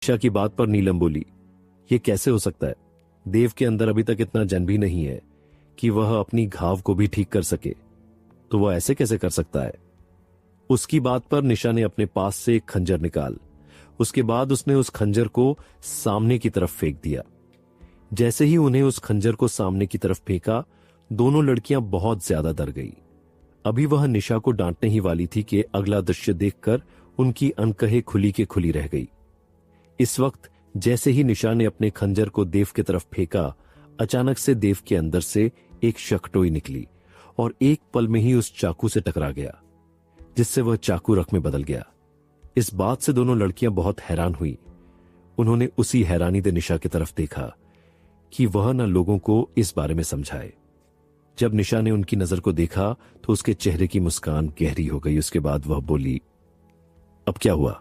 निशा की बात पर नीलम बोली, ये कैसे हो सकता है? देव के अंदर अभी तक इतना जन भी नहीं है कि वह अपनी घाव को भी ठीक कर सके, तो वह ऐसे कैसे कर सकता है? उसकी बात पर निशा ने अपने पास से एक खंजर निकाल, उसके बाद उसने उस खंजर को सामने की तरफ फेंक दिया। जैसे ही उन्हें उस खंजर को सामने की तरफ फेंका, दोनों लड़कियां बहुत ज्यादा डर गई। अभी वह निशा को डांटने ही वाली थी कि अगला दृश्य देखकर उनकी अनकहे खुली के खुली रह गई। इस वक्त जैसे ही निशा ने अपने खंजर को देव की तरफ फेंका, अचानक से देव के अंदर से एक शकटोई निकली और एक पल में ही उस चाकू से टकरा गया, जिससे वह चाकू रख में बदल गया। इस बात से दोनों लड़कियां बहुत हैरान हुई। उन्होंने उसी हैरानी से निशा की तरफ देखा कि वह न लोगों को इस बारे में समझाए। जब निशा ने उनकी नजर को देखा तो उसके चेहरे की मुस्कान गहरी हो गई। उसके बाद वह बोली, अब क्या हुआ?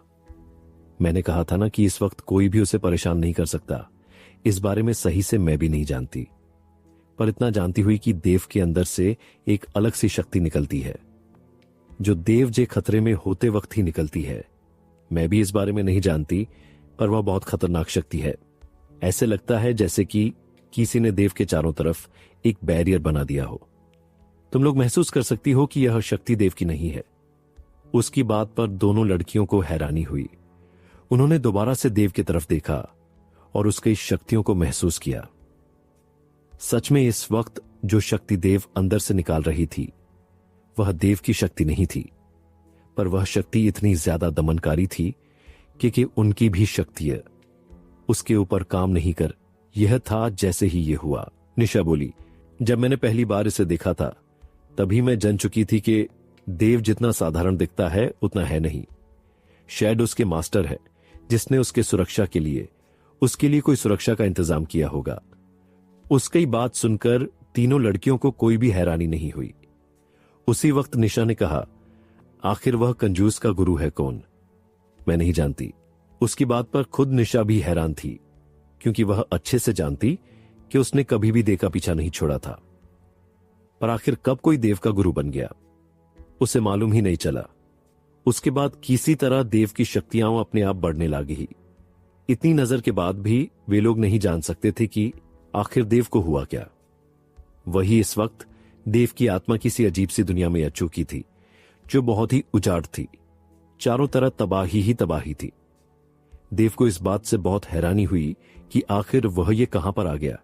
मैंने कहा था ना कि इस वक्त कोई भी उसे परेशान नहीं कर सकता। इस बारे में सही से मैं भी नहीं जानती, पर इतना जानती हुई कि देव के अंदर से एक अलग सी शक्ति निकलती है, जो देव जे खतरे में होते वक्त ही निकलती है। मैं भी इस बारे में नहीं जानती, पर वह बहुत खतरनाक शक्ति है। ऐसे लगता है जैसे कि किसी ने देव के चारों तरफ एक बैरियर बना दिया हो। तुम लोग महसूस कर सकती हो कि यह शक्ति देव की नहीं है। उसकी बात पर दोनों लड़कियों को हैरानी हुई। उन्होंने दोबारा से देव की तरफ देखा और उसकी शक्तियों को महसूस किया। सच में इस वक्त जो शक्ति देव अंदर से निकाल रही थी, वह देव की शक्ति नहीं थी, पर वह शक्ति इतनी ज्यादा दमनकारी थी कि उनकी भी शक्ति उसके ऊपर काम नहीं कर। यह था जैसे ही यह हुआ। निशा बोली, जब मैंने पहली बार इसे देखा था, तभी मैं जान चुकी थी कि देव जितना साधारण दिखता है उतना है नहीं। शायद उसके मास्टर है, जिसने उसके सुरक्षा के लिए उसके लिए कोई सुरक्षा का इंतजाम किया होगा। उसकी बात सुनकर तीनों लड़कियों को कोई भी हैरानी नहीं हुई। उसी वक्त निशा ने कहा, आखिर वह कंजूस का गुरु है कौन? मैं नहीं जानती। उसकी बात पर खुद निशा भी हैरान थी, क्योंकि वह अच्छे से जानती कि उसने कभी भी देव का पीछा नहीं छोड़ा था। पर आखिर कब कोई देव का गुरु बन गया, उसे मालूम ही नहीं चला। उसके बाद किसी तरह देव की शक्तियां अपने आप बढ़ने लगी। इतनी नजर के बाद भी वे लोग नहीं जान सकते थे कि आखिर देव को हुआ क्या। वही इस वक्त देव की आत्मा किसी अजीब सी दुनिया में आ चुकी थी, जो बहुत ही उजाड़ थी। चारों तरफ तबाही ही तबाही थी। देव को इस बात से बहुत हैरानी हुई कि आखिर वह ये कहां पर आ गया,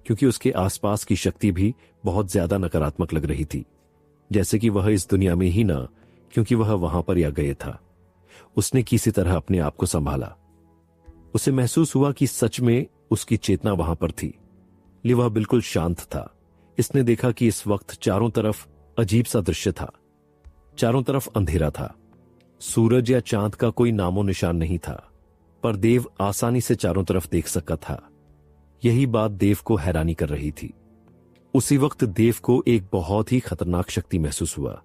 क्योंकि उसके आसपास की शक्ति भी बहुत ज्यादा नकारात्मक लग रही थी, जैसे कि वह इस दुनिया में ही ना, क्योंकि वह वहां पर या गए था। उसने किसी तरह अपने आप को संभाला। उसे महसूस हुआ कि सच में उसकी चेतना वहां पर थी, लेकिन वह बिल्कुल शांत था। इसने देखा कि इस वक्त चारों तरफ अजीब सा दृश्य था। चारों तरफ अंधेरा था। सूरज या चांद का कोई नामो निशान नहीं था, पर देव आसानी से चारों तरफ देख सकता था। यही बात देव को हैरानी कर रही थी। उसी वक्त देव को एक बहुत ही खतरनाक शक्ति महसूस हुआ।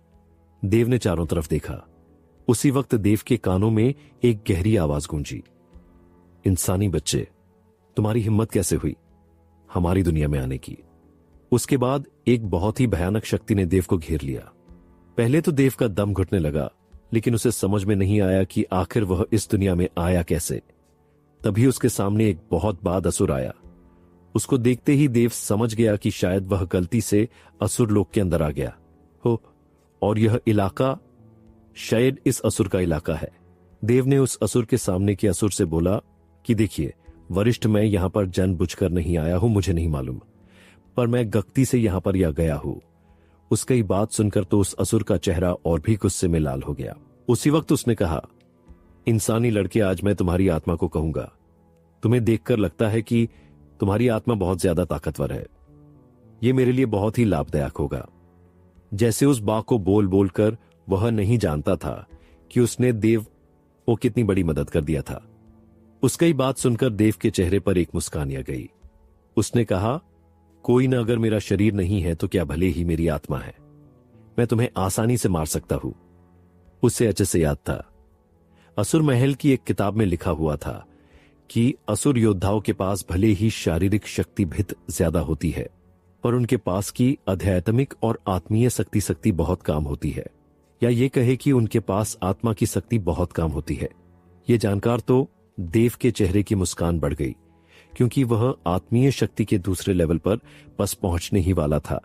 देव ने चारों तरफ देखा। उसी वक्त देव के कानों में एक गहरी आवाज गूंजी, इंसानी बच्चे, तुम्हारी हिम्मत कैसे हुई हमारी दुनिया में आने की? उसके बाद एक बहुत ही भयानक शक्ति ने देव को घेर लिया। पहले तो देव का दम घुटने लगा, लेकिन उसे समझ में नहीं आया कि आखिर वह इस दुनिया में आया कैसे। तभी उसके सामने एक बहुत बड़ा असुर आया। उसको देखते ही देव समझ गया कि शायद वह गलती से असुर लोक के अंदर आ गया हो, और यह इलाका शायद इस असुर का इलाका है। देव ने उस असुर के सामने के असुर से बोला कि देखिए वरिष्ठ, मैं यहां पर जानबूझकर नहीं आया हूं, मुझे नहीं मालूम, पर मैं गलती से यहां पर या गया हूं। उसकी बात सुनकर तो उस असुर का चेहरा और भी गुस्से में लाल हो गया। उसी वक्त उसने कहा, इंसानी लड़के, आज मैं तुम्हारी आत्मा को कहूंगा। तुम्हें देखकर लगता है कि तुम्हारी आत्मा बहुत ज्यादा ताकतवर है। यह मेरे लिए बहुत ही लाभदायक होगा। जैसे उस बाघ को बोल बोलकर वह नहीं जानता था कि उसने देव को कितनी बड़ी मदद कर दिया था। उसकी बात सुनकर देव के चेहरे पर एक मुस्कान आ गई। उसने कहा, कोई ना अगर मेरा शरीर नहीं है तो क्या भले ही मेरी आत्मा है, मैं तुम्हें आसानी से मार सकता हूं। उससे अच्छे से याद था, असुर महल की एक किताब में लिखा हुआ था कि असुर योद्धाओं के पास भले ही शारीरिक शक्ति भित ज्यादा होती है, पर उनके पास की आध्यात्मिक और आत्मीय शक्ति बहुत काम होती है, या ये कहे कि उनके पास आत्मा की शक्ति बहुत काम होती है। ये जानकार तो देव के चेहरे की मुस्कान बढ़ गई, क्योंकि वह आत्मीय शक्ति के दूसरे लेवल पर बस पहुंचने ही वाला था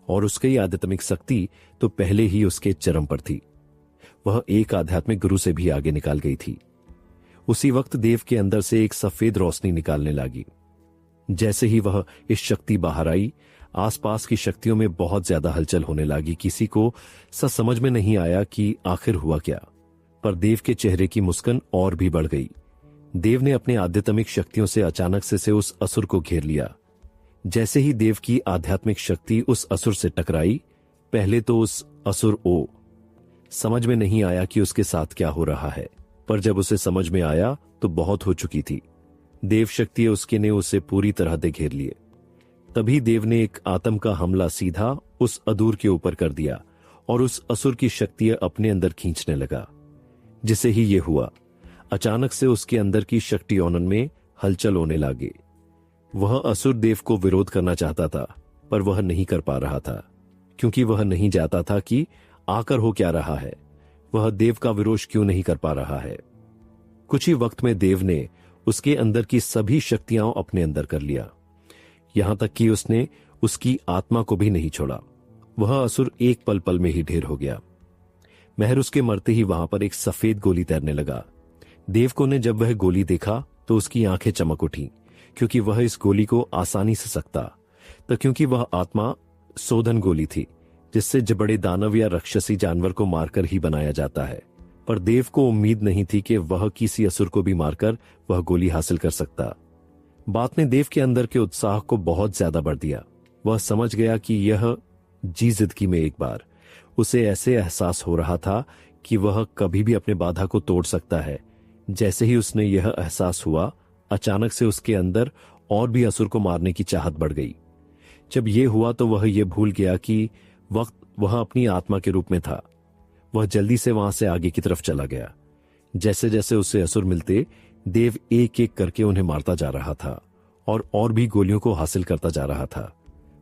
और उसकी आध्यात्मिक शक्ति तो पहले ही उसके चरम पर थी। वह एक आध्यात्मिक गुरु से भी आगे निकाल गई थी। उसी वक्त देव के अंदर से एक सफेद रोशनी निकालने लगी। जैसे ही वह इस शक्ति बाहर आई, आसपास की शक्तियों में बहुत ज्यादा हलचल होने लगी। किसी को समझ में नहीं आया कि आखिर हुआ क्या, पर देव के चेहरे की मुस्कान और भी बढ़ गई। देव ने अपने आध्यात्मिक शक्तियों से अचानक से उस असुर को घेर लिया। जैसे ही देव की आध्यात्मिक शक्ति उस असुर से टकराई, पहले तो उस असुर समझ में नहीं आया कि उसके साथ क्या हो रहा है, पर जब उसे समझ में आया तो बहुत हो चुकी थी। देव शक्ति उसके ने उसे पूरी तरह से घेर लिए। तभी देव ने एक आत्म का हमला सीधा उस अदूर के ऊपर कर दिया और उस असुर की शक्ति अपने अंदर खींचने लगा। जिसे ही ये हुआ, अचानक से उसके अंदर की शक्ति ओनन में हलचल होने लगी। वह असुर देव को विरोध करना चाहता था, पर वह नहीं कर पा रहा था, क्योंकि वह नहीं जानता था कि आकर हो क्या रहा है। वह देव का विरोध क्यों नहीं कर पा रहा है। कुछ ही वक्त में देव ने उसके अंदर की सभी शक्तियां अपने अंदर कर लिया, यहां तक कि उसने उसकी आत्मा को भी नहीं छोड़ा। वह असुर एक पल पल में ही ढेर हो गया। महर उसके मरते ही वहां पर एक सफेद गोली तैरने लगा। देव ने जब वह गोली देखा तो उसकी आंखें चमक उठी, क्योंकि वह इस गोली को आसानी से सकता था, क्योंकि वह आत्मा शोधन गोली थी, जिससे बड़े दानव या राक्षसी जानवर को मारकर ही बनाया जाता है। पर देव को उम्मीद नहीं थी कि वह किसी असुर को भी मारकर वह गोली हासिल कर सकता। बात ने देव के अंदर के उत्साह को बहुत ज्यादा बढ़ दिया। वह समझ गया कि यह जिंदगी में एक बार उसे ऐसे एहसास हो रहा था कि वह कभी भी अपने बाधा को तोड़ सकता है। जैसे ही उसने यह एहसास हुआ, अचानक से उसके अंदर और भी असुर को मारने की चाहत बढ़ गई। जब यह हुआ तो वह यह भूल गया कि वक्त वह अपनी आत्मा के रूप में था। वह जल्दी से वहां से आगे की तरफ चला गया। जैसे जैसे उसे असुर मिलते, देव एक एक करके उन्हें मारता जा रहा था और भी गोलियों को हासिल करता जा रहा था,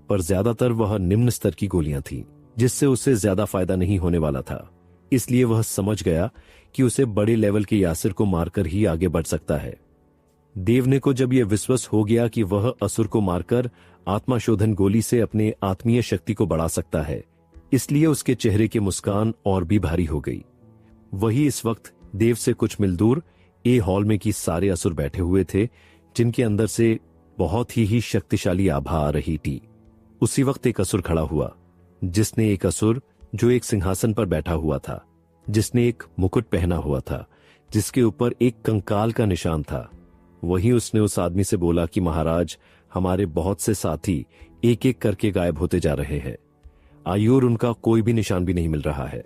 पर ज्यादातर वह निम्न स्तर की गोलियां थीं, जिससे उसे ज्यादा फायदा नहीं होने वाला था। इसलिए वह समझ गया कि उसे बड़े लेवल के यासिर को मारकर ही आगे बढ़ सकता है। देव को जब यह विश्वास हो गया कि वह असुर को मारकर आत्मा शोधन गोली से अपने आत्मीय शक्ति को बढ़ा सकता है, इसलिए उसके चेहरे की मुस्कान और भी भारी हो गई। वही इस वक्त देव से कुछ मिल दूर ए हॉल में की सारे असुर बैठे हुए थे, जिनके अंदर से बहुत ही शक्तिशाली आभा आ रही थी। उसी वक्त एक असुर खड़ा हुआ, जिसने एक असुर जो एक सिंहासन पर बैठा हुआ था, जिसने एक मुकुट पहना हुआ था, जिसके ऊपर एक कंकाल का निशान था। वहीं उसने उस आदमी से बोला कि महाराज, हमारे बहुत से साथी एक एक करके गायब होते जा रहे हैं। आयु और उनका कोई भी निशान भी नहीं मिल रहा है।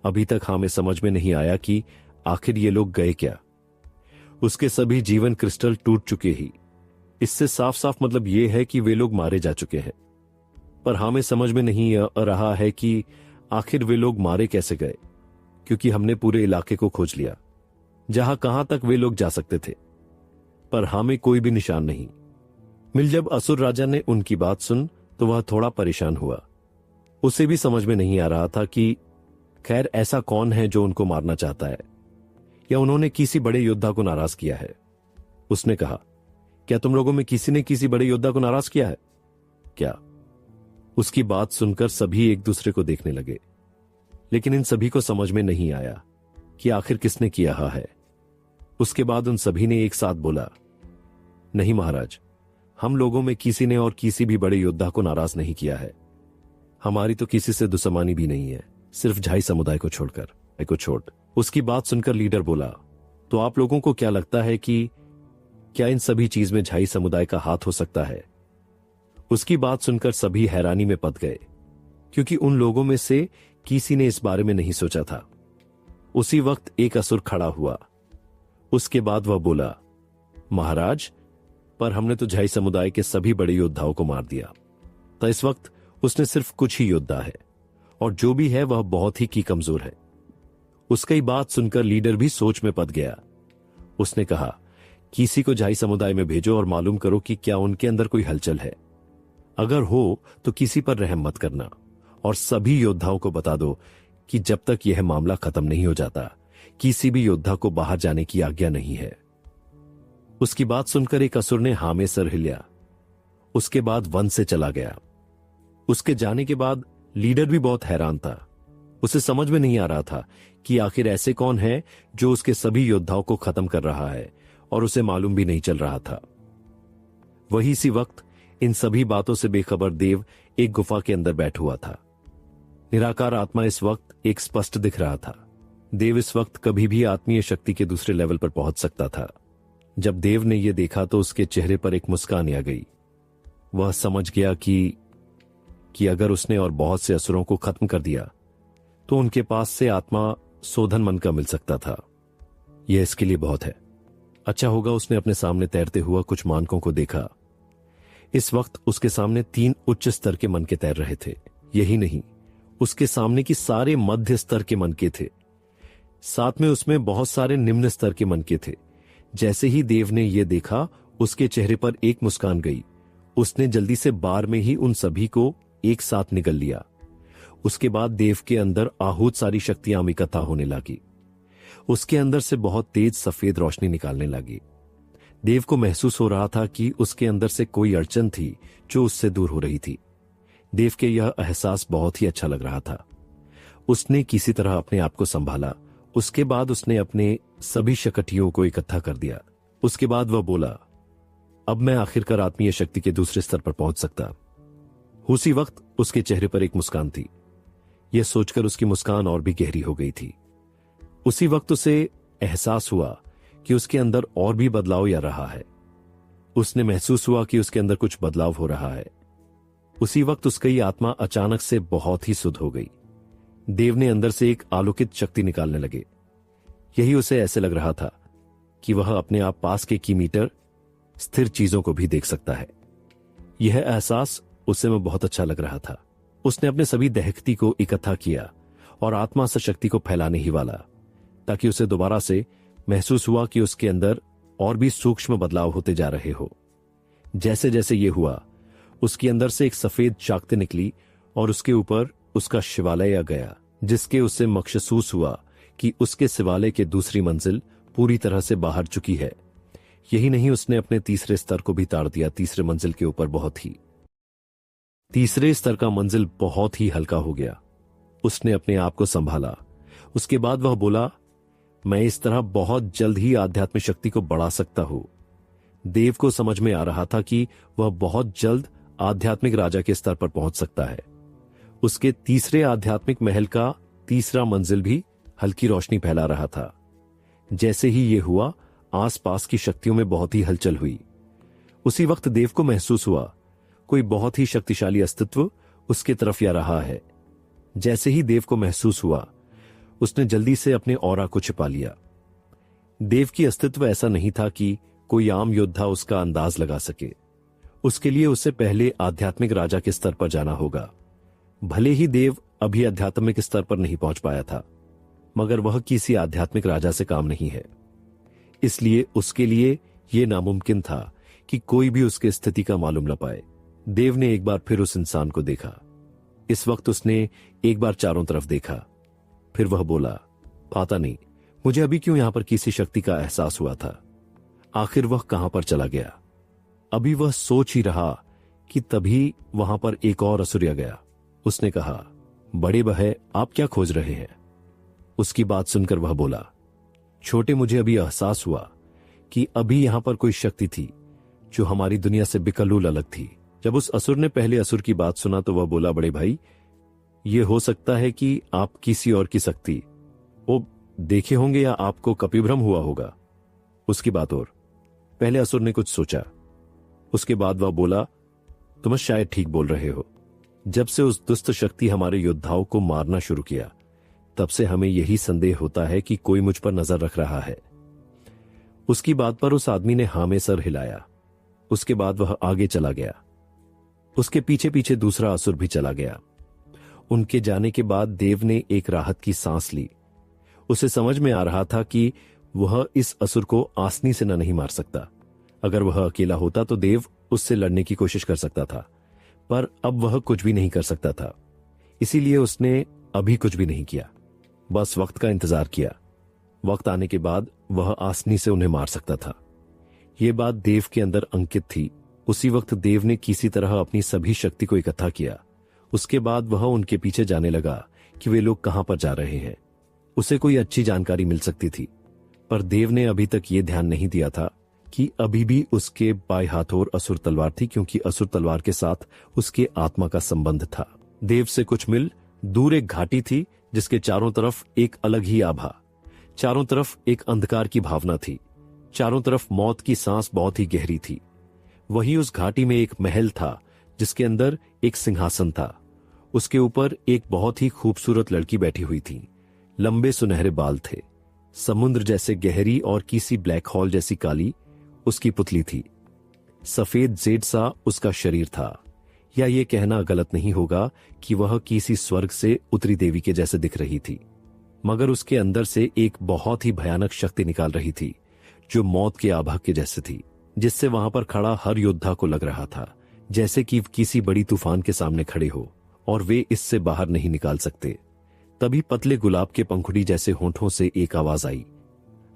अभी तक हमें समझ में नहीं आया कि आखिर ये लोग गए क्या। उसके सभी जीवन क्रिस्टल टूट चुके ही। इससे साफ साफ मतलब ये है कि वे लोग मारे जा चुके हैं, पर हमें समझ में नहीं आ रहा है कि आखिर वे लोग मारे कैसे गए, क्योंकि हमने पूरे इलाके को खोज लिया, जहां कहां तक वे लोग जा सकते थे, पर हमें कोई भी निशान नहीं मिल। जब असुर राजा ने उनकी बात सुन तो वह थोड़ा परेशान हुआ। उसे भी समझ में नहीं आ रहा था कि खैर ऐसा कौन है जो उनको मारना चाहता है, या उन्होंने किसी बड़े योद्धा को नाराज किया है। उसने कहा, क्या तुम लोगों में किसी ने किसी बड़े योद्धा को नाराज किया है क्या? उसकी बात सुनकर सभी एक दूसरे को देखने लगे, लेकिन इन सभी को समझ में नहीं आया कि आखिर किसने किया है। उसके बाद उन सभी ने एक साथ बोला, नहीं महाराज, हम लोगों में किसी ने और किसी भी बड़े योद्धा को नाराज नहीं किया है। हमारी तो किसी से दुश्मनी भी नहीं है, सिर्फ झाई समुदाय को छोड़। उसकी बात सुनकर लीडर बोला, तो आप लोगों को क्या लगता है कि क्या इन सभी चीज में झाई समुदाय का हाथ हो सकता है? उसकी बात सुनकर सभी हैरानी में पड़ गए, क्योंकि उन लोगों में से किसी ने इस बारे में नहीं सोचा था। उसी वक्त एक असुर खड़ा हुआ। उसके बाद वह बोला, महाराज, पर हमने तो झाई समुदाय के सभी बड़े योद्धाओं को मार दिया। तो इस वक्त उसने सिर्फ कुछ ही योद्धा है, और जो भी है वह बहुत ही कमजोर है। उसकी बात सुनकर लीडर भी सोच में पड़ गया। उसने कहा, किसी को झाई समुदाय में भेजो और मालूम करो कि क्या उनके अंदर कोई हलचल है। अगर हो तो किसी पर रहम मत करना, और सभी योद्धाओं को बता दो कि जब तक यह मामला खत्म नहीं हो जाता, किसी भी योद्धा को बाहर जाने की आज्ञा नहीं है। उसकी बात सुनकर एक असुर ने हाँ में सर हिलाया। उसके बाद वन से चला गया। उसके जाने के बाद लीडर भी बहुत हैरान था। उसे समझ में नहीं आ रहा था कि आखिर ऐसे कौन है जो उसके सभी योद्धाओं को खत्म कर रहा है, और उसे मालूम भी नहीं चल रहा था। वही इसी वक्त इन सभी बातों से बेखबर देव एक गुफा के अंदर बैठ हुआ था। निराकार आत्मा इस वक्त एक स्पष्ट दिख रहा था। देव इस वक्त कभी भी आत्मीय शक्ति के दूसरे लेवल पर पहुंच सकता था। जब देव ने यह देखा तो उसके चेहरे पर एक मुस्कान आ गई। वह समझ गया कि अगर उसने और बहुत से असुरों को खत्म कर दिया तो उनके पास से आत्मा शोधन मन का मिल सकता था। यह इसके लिए बहुत है। अच्छा होगा उसने अपने सामने तैरते हुआ कुछ मानकों को देखा। इस वक्त उसके सामने 3 उच्च स्तर के मनके तैर रहे थे। यही नहीं, उसके सामने की सारे मध्य स्तर के मनके थे। साथ में उसमें बहुत सारे निम्न स्तर के मनके थे। जैसे ही देव ने यह देखा, उसके चेहरे पर एक मुस्कान गई। उसने जल्दी से बार में ही उन सभी को एक साथ निगल लिया। उसके बाद देव के अंदर आहूत सारी शक्तियां इकट्ठा होने लगी। उसके अंदर से बहुत तेज सफेद रोशनी निकालने लगी। देव को महसूस हो रहा था कि उसके अंदर से कोई अड़चन थी जो उससे दूर हो रही थी। देव के यह एहसास बहुत ही अच्छा लग रहा था। उसने किसी तरह अपने आप को संभाला। उसके बाद उसने अपने सभी शकटियों को इकट्ठा कर दिया। उसके बाद वह बोला, अब मैं आखिरकार आत्मीय शक्ति के दूसरे स्तर पर पहुंच सकता। उसी वक्त उसके चेहरे पर एक मुस्कान थी। यह सोचकर उसकी मुस्कान और भी गहरी हो गई थी। उसी वक्त उसे एहसास हुआ कि उसके अंदर और भी बदलाव आ रहा है। उसने महसूस हुआ कि उसके अंदर कुछ बदलाव हो रहा है। उसी वक्त उसकी आत्मा अचानक से बहुत ही शुद्ध हो गई। देव ने अंदर से एक आलोकित शक्ति निकालने लगे। यही उसे ऐसे लग रहा था कि वह अपने आप पास के कीमीटर स्थिर चीजों को भी देख सकता है। यह एहसास उसे में बहुत अच्छा लग रहा था। उसने अपने सभी दहकती को इकट्ठा किया और आत्मा से शक्ति को फैलाने ही वाला, ताकि उसे दोबारा से महसूस हुआ कि उसके अंदर और भी सूक्ष्म बदलाव होते जा रहे हो। जैसे जैसे ये हुआ, उसके अंदर से एक सफेद चाकती निकली और उसके ऊपर उसका शिवालय आ गया, जिसके उसे महसूस हुआ कि उसके शिवालय के दूसरी मंजिल पूरी तरह से बाहर चुकी है। यही नहीं, उसने अपने तीसरे स्तर को भी ताड़ दिया। तीसरे मंजिल के ऊपर तीसरे स्तर का मंजिल बहुत ही हल्का हो गया। उसने अपने आप को संभाला। उसके बाद वह बोला, मैं इस तरह बहुत जल्द ही आध्यात्मिक शक्ति को बढ़ा सकता हूं। देव को समझ में आ रहा था कि वह बहुत जल्द आध्यात्मिक राजा के स्तर पर पहुंच सकता है। उसके तीसरे आध्यात्मिक महल का तीसरा मंजिल भी हल्की रोशनी फैला रहा था। जैसे ही यह हुआ, आसपास की शक्तियों में बहुत ही हलचल हुई। उसी वक्त देव को महसूस हुआ कोई बहुत ही शक्तिशाली अस्तित्व उसके तरफ आ रहा है। जैसे ही देव को महसूस हुआ, उसने जल्दी से अपने ऑरा को छिपा लिया। देव की अस्तित्व ऐसा नहीं था कि कोई आम योद्धा उसका अंदाज लगा सके। उसके लिए उसे पहले आध्यात्मिक राजा के स्तर पर जाना होगा। भले ही देव अभी आध्यात्मिक स्तर पर नहीं पहुंच पाया था, मगर वह किसी आध्यात्मिक राजा से काम नहीं है। इसलिए उसके लिए यह नामुमकिन था कि कोई भी उसकी स्थिति का मालूम न पाए। देव ने एक बार फिर उस इंसान को देखा। इस वक्त उसने एक बार चारों तरफ देखा। फिर वह बोला, पता नहीं मुझे अभी क्यों यहां पर किसी शक्ति का एहसास हुआ था। आखिर वह कहां पर चला गया? अभी वह सोच ही रहा कि तभी वहां पर एक और असुर आ गया। उसने कहा, बड़े बहे, आप क्या खोज रहे हैं? उसकी बात सुनकर वह बोला, छोटे, मुझे अभी एहसास हुआ कि अभी यहां पर कोई शक्ति थी जो हमारी दुनिया से बिकलूल अलग थी। जब उस असुर ने पहले असुर की बात सुना तो वह बोला, बड़े भाई, यह हो सकता है कि आप किसी और की शक्ति वो देखे होंगे या आपको कपिभ्रम हुआ होगा। उसकी बात और पहले असुर ने कुछ सोचा। उसके बाद वह बोला, तुम शायद ठीक बोल रहे हो। जब से उस दुष्ट शक्ति हमारे योद्धाओं को मारना शुरू किया, तब से हमें यही संदेह होता है कि कोई मुझ पर नजर रख रहा है। उसकी बात पर उस आदमी ने हाँ में सर हिलाया। उसके बाद वह आगे चला गया। उसके पीछे पीछे दूसरा असुर भी चला गया। उनके जाने के बाद देव ने एक राहत की सांस ली। उसे समझ में आ रहा था कि वह इस असुर को आसानी से नहीं मार सकता। अगर वह अकेला होता तो देव उससे लड़ने की कोशिश कर सकता था, पर अब वह कुछ भी नहीं कर सकता था। इसीलिए उसने अभी कुछ भी नहीं किया, बस वक्त का इंतजार किया। वक्त आने के बाद वह आसानी से उन्हें मार सकता था। ये बात देव के अंदर अंकित थी। उसी वक्त देव ने किसी तरह अपनी सभी शक्ति को इकट्ठा किया। उसके बाद वह उनके पीछे जाने लगा कि वे लोग कहां पर जा रहे हैं। उसे कोई अच्छी जानकारी मिल सकती थी, पर देव ने अभी तक ये ध्यान नहीं दिया था कि अभी भी उसके बाएं हाथ और असुर तलवार थी, क्योंकि असुर तलवार के साथ उसके आत्मा का संबंध था। देव से कुछ मिल दूर एक घाटी थी, जिसके चारों तरफ एक अलग ही आभा, चारों तरफ एक अंधकार की भावना थी, चारों तरफ मौत की सांस बहुत ही गहरी थी। वहीं उस घाटी में एक महल था, जिसके अंदर एक सिंहासन था। उसके ऊपर एक बहुत ही खूबसूरत लड़की बैठी हुई थी। लंबे सुनहरे बाल थे, समुद्र जैसे गहरी और किसी ब्लैक होल जैसी काली उसकी पुतली थी। सफेद जेड सा उसका शरीर था, या ये कहना गलत नहीं होगा कि वह किसी स्वर्ग से उतरी देवी के जैसे दिख रही थी, मगर उसके अंदर से एक बहुत ही भयानक शक्ति निकाल रही थी, जो मौत के आभा के जैसे थी, जिससे वहां पर खड़ा हर योद्धा को लग रहा था जैसे कि किसी बड़ी तूफान के सामने खड़े हो और वे इससे बाहर नहीं निकाल सकते। तभी पतले गुलाब के पंखुड़ी जैसे होंठों से एक आवाज आई,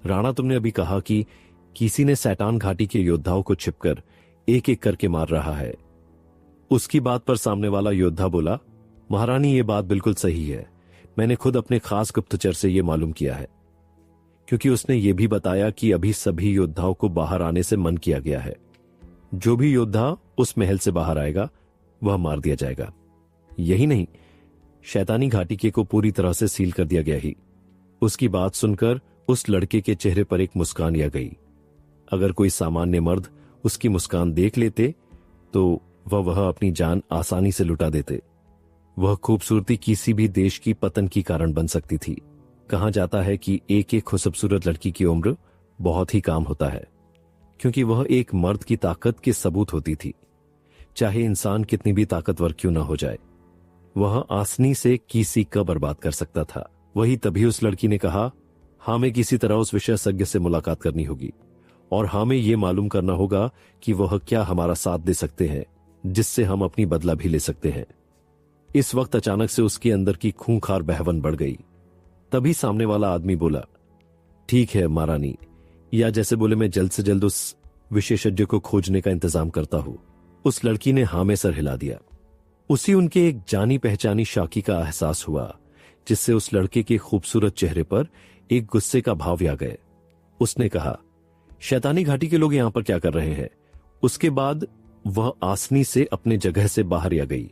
राणा, तुमने अभी कहा कि किसी ने सैतान घाटी के योद्धाओं को छिपकर एक एक करके मार रहा है। उसकी बात पर सामने वाला योद्धा बोला, महारानी, ये बात बिल्कुल सही है। मैंने खुद अपने खास गुप्तचर से यह मालूम किया है, क्योंकि उसने ये भी बताया कि अभी सभी योद्धाओं को बाहर आने से मन किया गया है। जो भी योद्धा उस महल से बाहर आएगा वह मार दिया जाएगा। यही नहीं, शैतानी घाटी को पूरी तरह से सील कर दिया गया ही। उसकी बात सुनकर उस लड़के के चेहरे पर एक मुस्कान आ गई। अगर कोई सामान्य मर्द उसकी मुस्कान देख लेते तो वह अपनी जान आसानी से लुटा देते। वह खूबसूरती किसी भी देश की पतन की कारण बन सकती थी। कहा जाता है कि एक एक खूबसूरत लड़की की उम्र बहुत ही कम होता है, क्योंकि वह एक मर्द की ताकत के सबूत होती थी। चाहे इंसान कितनी भी ताकतवर क्यों ना हो जाए, वह आसानी से किसी का बर्बाद कर सकता था। वही तभी उस लड़की ने कहा, हमें किसी तरह उस विशेषज्ञ से मुलाकात करनी होगी और हमें यह मालूम करना होगा कि वह क्या हमारा साथ दे सकते हैं, जिससे हम अपनी बदला भी ले सकते हैं। इस वक्त अचानक से उसके अंदर की खूंखार बहवन बढ़ गई। तभी सामने वाला आदमी बोला, ठीक है महारानी, या जैसे बोले मैं जल्द से जल्द उस विशेषज्ञ को खोजने का इंतजाम करता हूं। उस लड़की ने हाँ में सर हिला दिया। उसी उनके एक जानी पहचानी शाकी का एहसास हुआ, जिससे उस लड़के के खूबसूरत चेहरे पर एक गुस्से का भाव आ गए। उसने कहा, शैतानी घाटी के लोग यहां पर क्या कर रहे हैं? उसके बाद वह आसानी से अपने जगह से बाहर आ गई।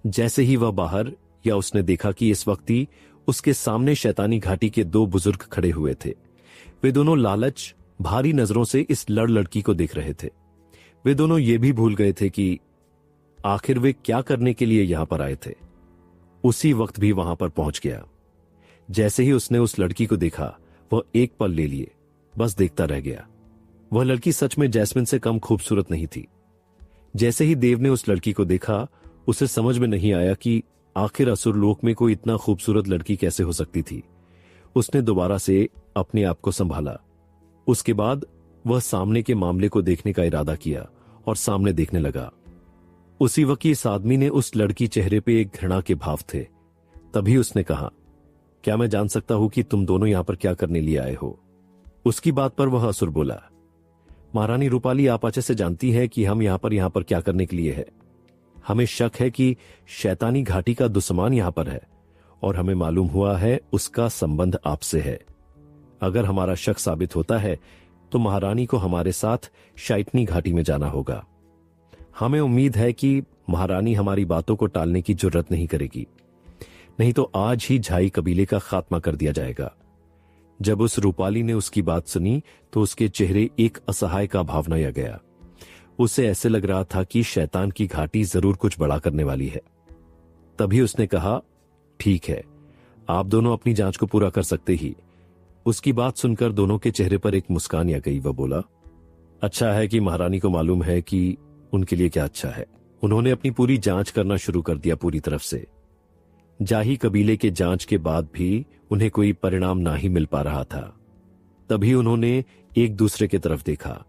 जैसे ही वह बाहर या उसने देखा कि इस वक्त ही उसके सामने शैतानी घाटी के दो बुजुर्ग खड़े हुए थे। वे दोनों लालच भारी नजरों से इस लड़की को देख रहे थे। वे दोनों ये भी भूल गए थे कि आखिर वे क्या करने के लिए यहां पर आए थे। उसी वक्त भी वहां पर पहुंच गया। जैसे ही उसने उस लड़की को देखा, वह एक पल ले लिए बस देखता रह गया। वह लड़की सच में जैस्मिन से कम खूबसूरत नहीं थी। जैसे ही देव ने उस लड़की को देखा, उसे समझ में नहीं आया कि आखिर असुर लोक में कोई इतना खूबसूरत लड़की कैसे हो सकती थी। उसने दोबारा से अपने आप को संभाला। उसके बाद वह सामने के मामले को देखने का इरादा किया और सामने देखने लगा। उसी वक्त इस आदमी ने उस लड़की चेहरे पे एक घृणा के भाव थे। तभी उसने कहा, क्या मैं जान सकता हूं कि तुम दोनों यहां पर क्या करने लिए आए हो? उसकी बात पर वह असुर बोला, महारानी रूपाली, आप अच्छे से जानती है कि हम यहां पर क्या करने के लिए है। हमें शक है कि शैतानी घाटी का दुश्मन यहां पर है और हमें मालूम हुआ है उसका संबंध आपसे है। अगर हमारा शक साबित होता है तो महारानी को हमारे साथ शैतानी घाटी में जाना होगा। हमें उम्मीद है कि महारानी हमारी बातों को टालने की जुर्रत नहीं करेगी, नहीं तो आज ही झाई कबीले का खात्मा कर दिया जाएगा। जब उस रूपाली ने उसकी बात सुनी तो उसके चेहरे एक असहाय का भावना आ गया। उसे ऐसे लग रहा था कि शैतान की घाटी जरूर कुछ बड़ा करने वाली है। तभी उसने कहा, ठीक है, आप दोनों अपनी जांच को पूरा कर सकते ही। उसकी बात सुनकर दोनों के चेहरे पर एक मुस्कान आ गई। वह बोला, अच्छा है कि महारानी को मालूम है कि उनके लिए क्या अच्छा है। उन्होंने अपनी पूरी जांच करना शुरू कर दिया पूरी तरफ से। जाही कबीले के जांच के बाद भी उन्हें कोई परिणाम ना ही मिल पा रहा था। तभी उन्होंने एक दूसरे की तरफ देखा।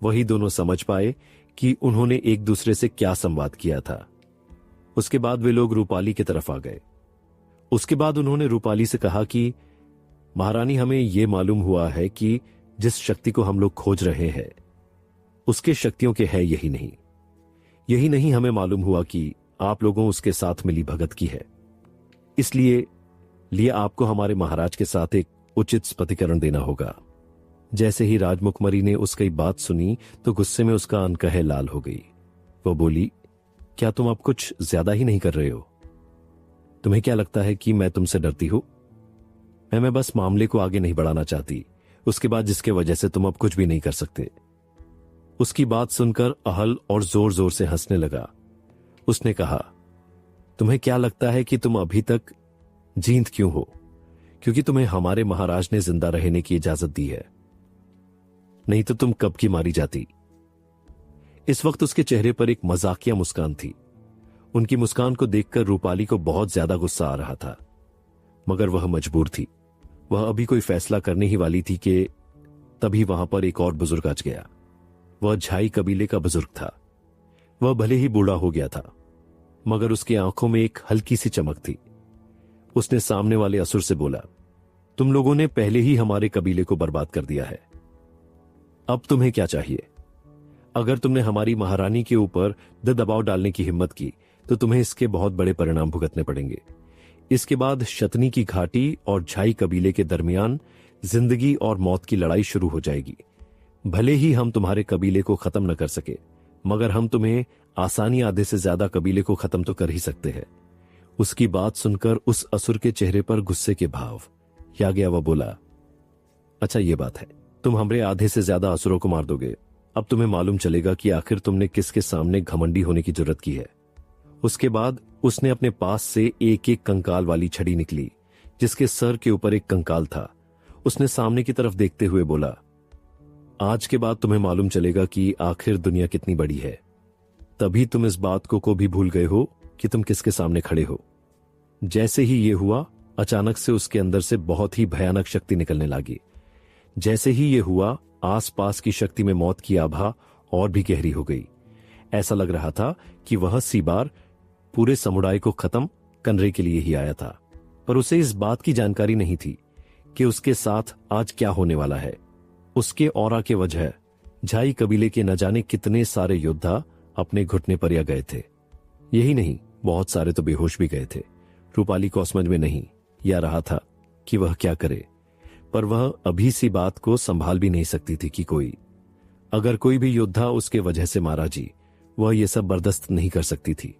वही दोनों समझ पाए कि उन्होंने एक दूसरे से क्या संवाद किया था। उसके बाद वे लोग रूपाली की तरफ आ गए। उसके बाद उन्होंने रूपाली से कहा कि महारानी, हमें यह मालूम हुआ है कि जिस शक्ति को हम लोग खोज रहे हैं उसके शक्तियों के है यही नहीं हमें मालूम हुआ कि आप लोगों उसके साथ मिली भगत की है। इसलिए आपको हमारे महाराज के साथ एक उचित स्पष्टीकरण देना होगा। जैसे ही राजमुखमरी ने उसकी बात सुनी तो गुस्से में उसका अनकहे लाल हो गई। वो बोली, क्या तुम अब कुछ ज्यादा ही नहीं कर रहे हो? तुम्हें क्या लगता है कि मैं तुमसे डरती हूं? मैं बस मामले को आगे नहीं बढ़ाना चाहती, उसके बाद जिसके वजह से तुम अब कुछ भी नहीं कर सकते। उसकी बात सुनकर अहल और जोर जोर से हंसने लगा। उसने कहा, तुम्हें क्या लगता है कि तुम अभी तक जींद क्यों हो? क्योंकि तुम्हें हमारे महाराज ने जिंदा रहने की इजाजत दी है, नहीं तो तुम कब की मारी जाती। इस वक्त उसके चेहरे पर एक मजाकिया मुस्कान थी। उनकी मुस्कान को देखकर रूपाली को बहुत ज्यादा गुस्सा आ रहा था, मगर वह मजबूर थी। वह अभी कोई फैसला करने ही वाली थी कि तभी वहां पर एक और बुजुर्ग आ गया। वह झाई कबीले का बुजुर्ग था। वह भले ही बूढ़ा हो गया था, मगर उसकी आंखों में एक हल्की सी चमक थी। उसने सामने वाले असुर से बोला, तुम लोगों ने पहले ही हमारे कबीले को बर्बाद कर दिया है, अब तुम्हें क्या चाहिए? अगर तुमने हमारी महारानी के ऊपर दबाव डालने की हिम्मत की तो तुम्हें इसके बहुत बड़े परिणाम भुगतने पड़ेंगे। इसके बाद शतनी की घाटी और झाई कबीले के दरमियान जिंदगी और मौत की लड़ाई शुरू हो जाएगी। भले ही हम तुम्हारे कबीले को खत्म न कर सके, मगर हम तुम्हें आसानी आधे से ज्यादा कबीले को खत्म तो कर ही सकते हैं। उसकी बात सुनकर उस असुर के चेहरे पर गुस्से के भाव आ गया। वह बोला, अच्छा ये बात है, तुम हमरे आधे से ज्यादा असुरों को मार दोगे। अब तुम्हें मालूम चलेगा कि आखिर तुमने किसके सामने घमंडी होने की जरूरत की है। उसके बाद उसने अपने पास से एक एक कंकाल वाली छड़ी निकली, जिसके सर के ऊपर एक कंकाल था। उसने सामने की तरफ देखते हुए बोला, आज के बाद तुम्हें मालूम चलेगा कि आखिर दुनिया कितनी बड़ी है। तभी तुम इस बात को भी भूल गए हो कि तुम किसके सामने खड़े हो। जैसे ही ये हुआ, अचानक से उसके अंदर से बहुत ही भयानक शक्ति निकलने लगी। जैसे ही ये हुआ, आसपास की शक्ति में मौत की आभा और भी गहरी हो गई। ऐसा लग रहा था कि वह सीबार पूरे समुदाय को खत्म करने के लिए ही आया था, पर उसे इस बात की जानकारी नहीं थी कि उसके साथ आज क्या होने वाला है। उसके औरा के वजह झाई कबीले के न जाने कितने सारे योद्धा अपने घुटने पर या गए थे। यही नहीं, बहुत सारे तो बेहोश भी गए थे। रूपाली को समझ में नहीं या रहा था कि वह क्या करे, पर वह अभी सी बात को संभाल भी नहीं सकती थी कि अगर कोई भी योद्धा उसके वजह से मारा जी, वह ये सब बर्दाश्त नहीं कर सकती थी।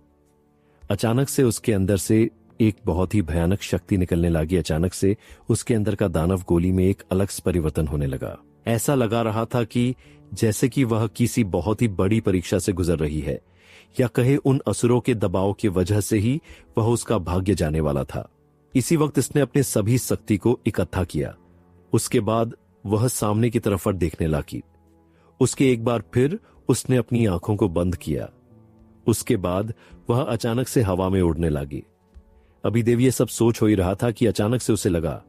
अचानक से उसके अंदर से एक बहुत ही भयानक शक्ति निकलने लगी। अचानक से उसके अंदर का दानव गोली में एक अलग परिवर्तन होने लगा। ऐसा लगा रहा था कि जैसे कि वह किसी बहुत ही बड़ी परीक्षा से गुजर रही है, या कहे उन असुरों के दबाव की वजह से ही वह उसका भाग्य जाने वाला था। इसी वक्त इसने अपने सभी शक्ति को इकट्ठा किया। उसके बाद वह सामने की तरफ देखने लगी। उसके एक बार फिर उसने अपनी आंखों को बंद किया। उसके बाद वह अचानक से हवा में उड़ने लगी। अभी देव ये सब सोच हो ही रहा था कि अचानक से उसे लगा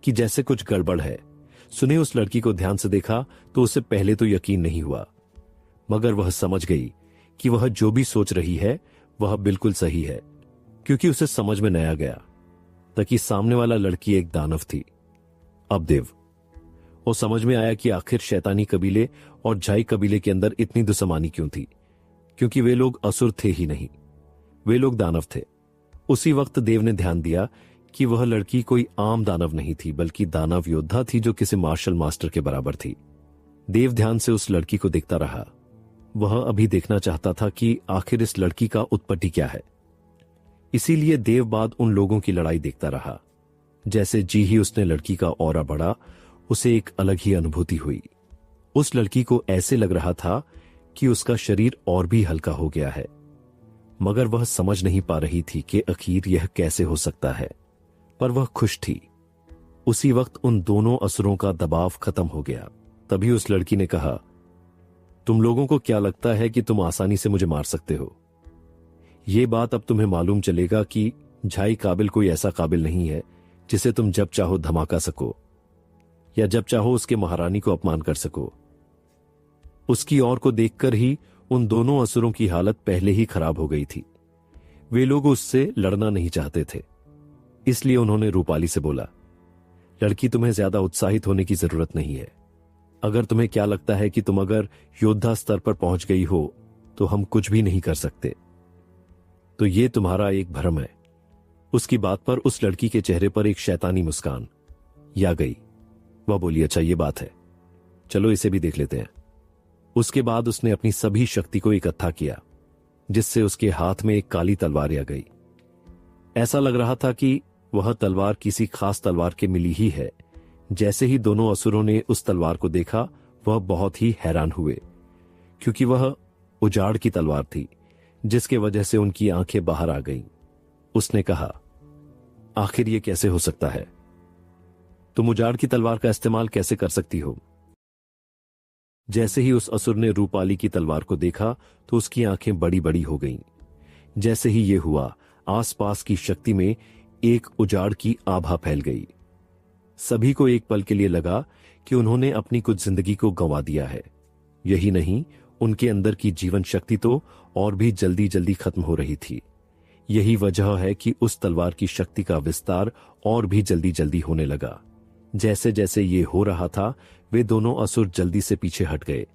कि जैसे कुछ गड़बड़ है। सुने उस लड़की को ध्यान से देखा तो उसे पहले तो यकीन नहीं हुआ, मगर वह समझ गई कि वह जो भी सोच रही है वह बिल्कुल सही है, क्योंकि उसे समझ में नया गया ताकि सामने वाला लड़की एक दानव थी। अब देव वो समझ में आया कि आखिर शैतानी कबीले और झाई कबीले के अंदर इतनी दुश्मनी क्यों थी, क्योंकि वे लोग असुर थे ही नहीं, वे लोग दानव थे। उसी वक्त देव ने ध्यान दिया कि वह लड़की कोई आम दानव नहीं थी, बल्कि दानव योद्धा थी जो किसी मार्शल मास्टर के बराबर थी। देव ध्यान से उस लड़की को देखता रहा। वह अभी देखना चाहता था कि आखिर इस लड़की का उत्पत्ति क्या है। इसीलिए देव बाद उन लोगों की लड़ाई देखता रहा। जैसे जी ही उसने लड़की का औरा बढ़ा, उसे एक अलग ही अनुभूति हुई। उस लड़की को ऐसे लग रहा था कि उसका शरीर और भी हल्का हो गया है, मगर वह समझ नहीं पा रही थी कि आखिर यह कैसे हो सकता है। पर वह खुश थी। उसी वक्त उन दोनों असुरों का दबाव खत्म हो गया। तभी उस लड़की ने कहा, तुम लोगों को क्या लगता है कि तुम आसानी से मुझे मार सकते हो? ये बात अब तुम्हें मालूम चलेगा कि झाई काबिल कोई ऐसा काबिल नहीं है जिसे तुम जब चाहो धमाका सको या जब चाहो उसके महारानी को अपमान कर सको। उसकी ओर को देखकर ही उन दोनों असुरों की हालत पहले ही खराब हो गई थी। वे लोग उससे लड़ना नहीं चाहते थे, इसलिए उन्होंने रूपाली से बोला, लड़की तुम्हें ज्यादा उत्साहित होने की जरूरत नहीं है। अगर तुम्हें क्या लगता है कि तुम अगर योद्धा स्तर पर पहुंच गई हो तो हम कुछ भी नहीं कर सकते, तो ये तुम्हारा एक भ्रम है। उसकी बात पर उस लड़की के चेहरे पर एक शैतानी मुस्कान या गई। वह बोली, अच्छा ये बात है, चलो इसे भी देख लेते हैं। उसके बाद उसने अपनी सभी शक्ति को इकट्ठा किया, जिससे उसके हाथ में एक काली तलवार आ गई। ऐसा लग रहा था कि वह तलवार किसी खास तलवार के मिली ही है। जैसे ही दोनों असुरों ने उस तलवार को देखा, वह बहुत ही हैरान हुए, क्योंकि वह उजाड़ की तलवार थी, जिसके वजह से उनकी आंखें बाहर आ गईं। उसने कहा, आखिर ये कैसे हो सकता है? तुम उजाड़ की तलवार का इस्तेमाल कैसे कर सकती हो? जैसे ही उस असुर ने रूपाली की तलवार को देखा तो उसकी आंखें बड़ी बड़ी हो गईं। जैसे ही यह हुआ, आसपास की शक्ति में एक उजाड़ की आभा फैल गई। सभी को एक पल के लिए लगा कि उन्होंने अपनी कुछ जिंदगी को गंवा दिया है। यही नहीं, उनके अंदर की जीवन शक्ति तो और भी जल्दी जल्दी खत्म हो रही थी। यही वजह है कि उस तलवार की शक्ति का विस्तार और भी जल्दी जल्दी होने लगा। जैसे जैसे ये हो रहा था, वे दोनों असुर जल्दी से पीछे हट गए।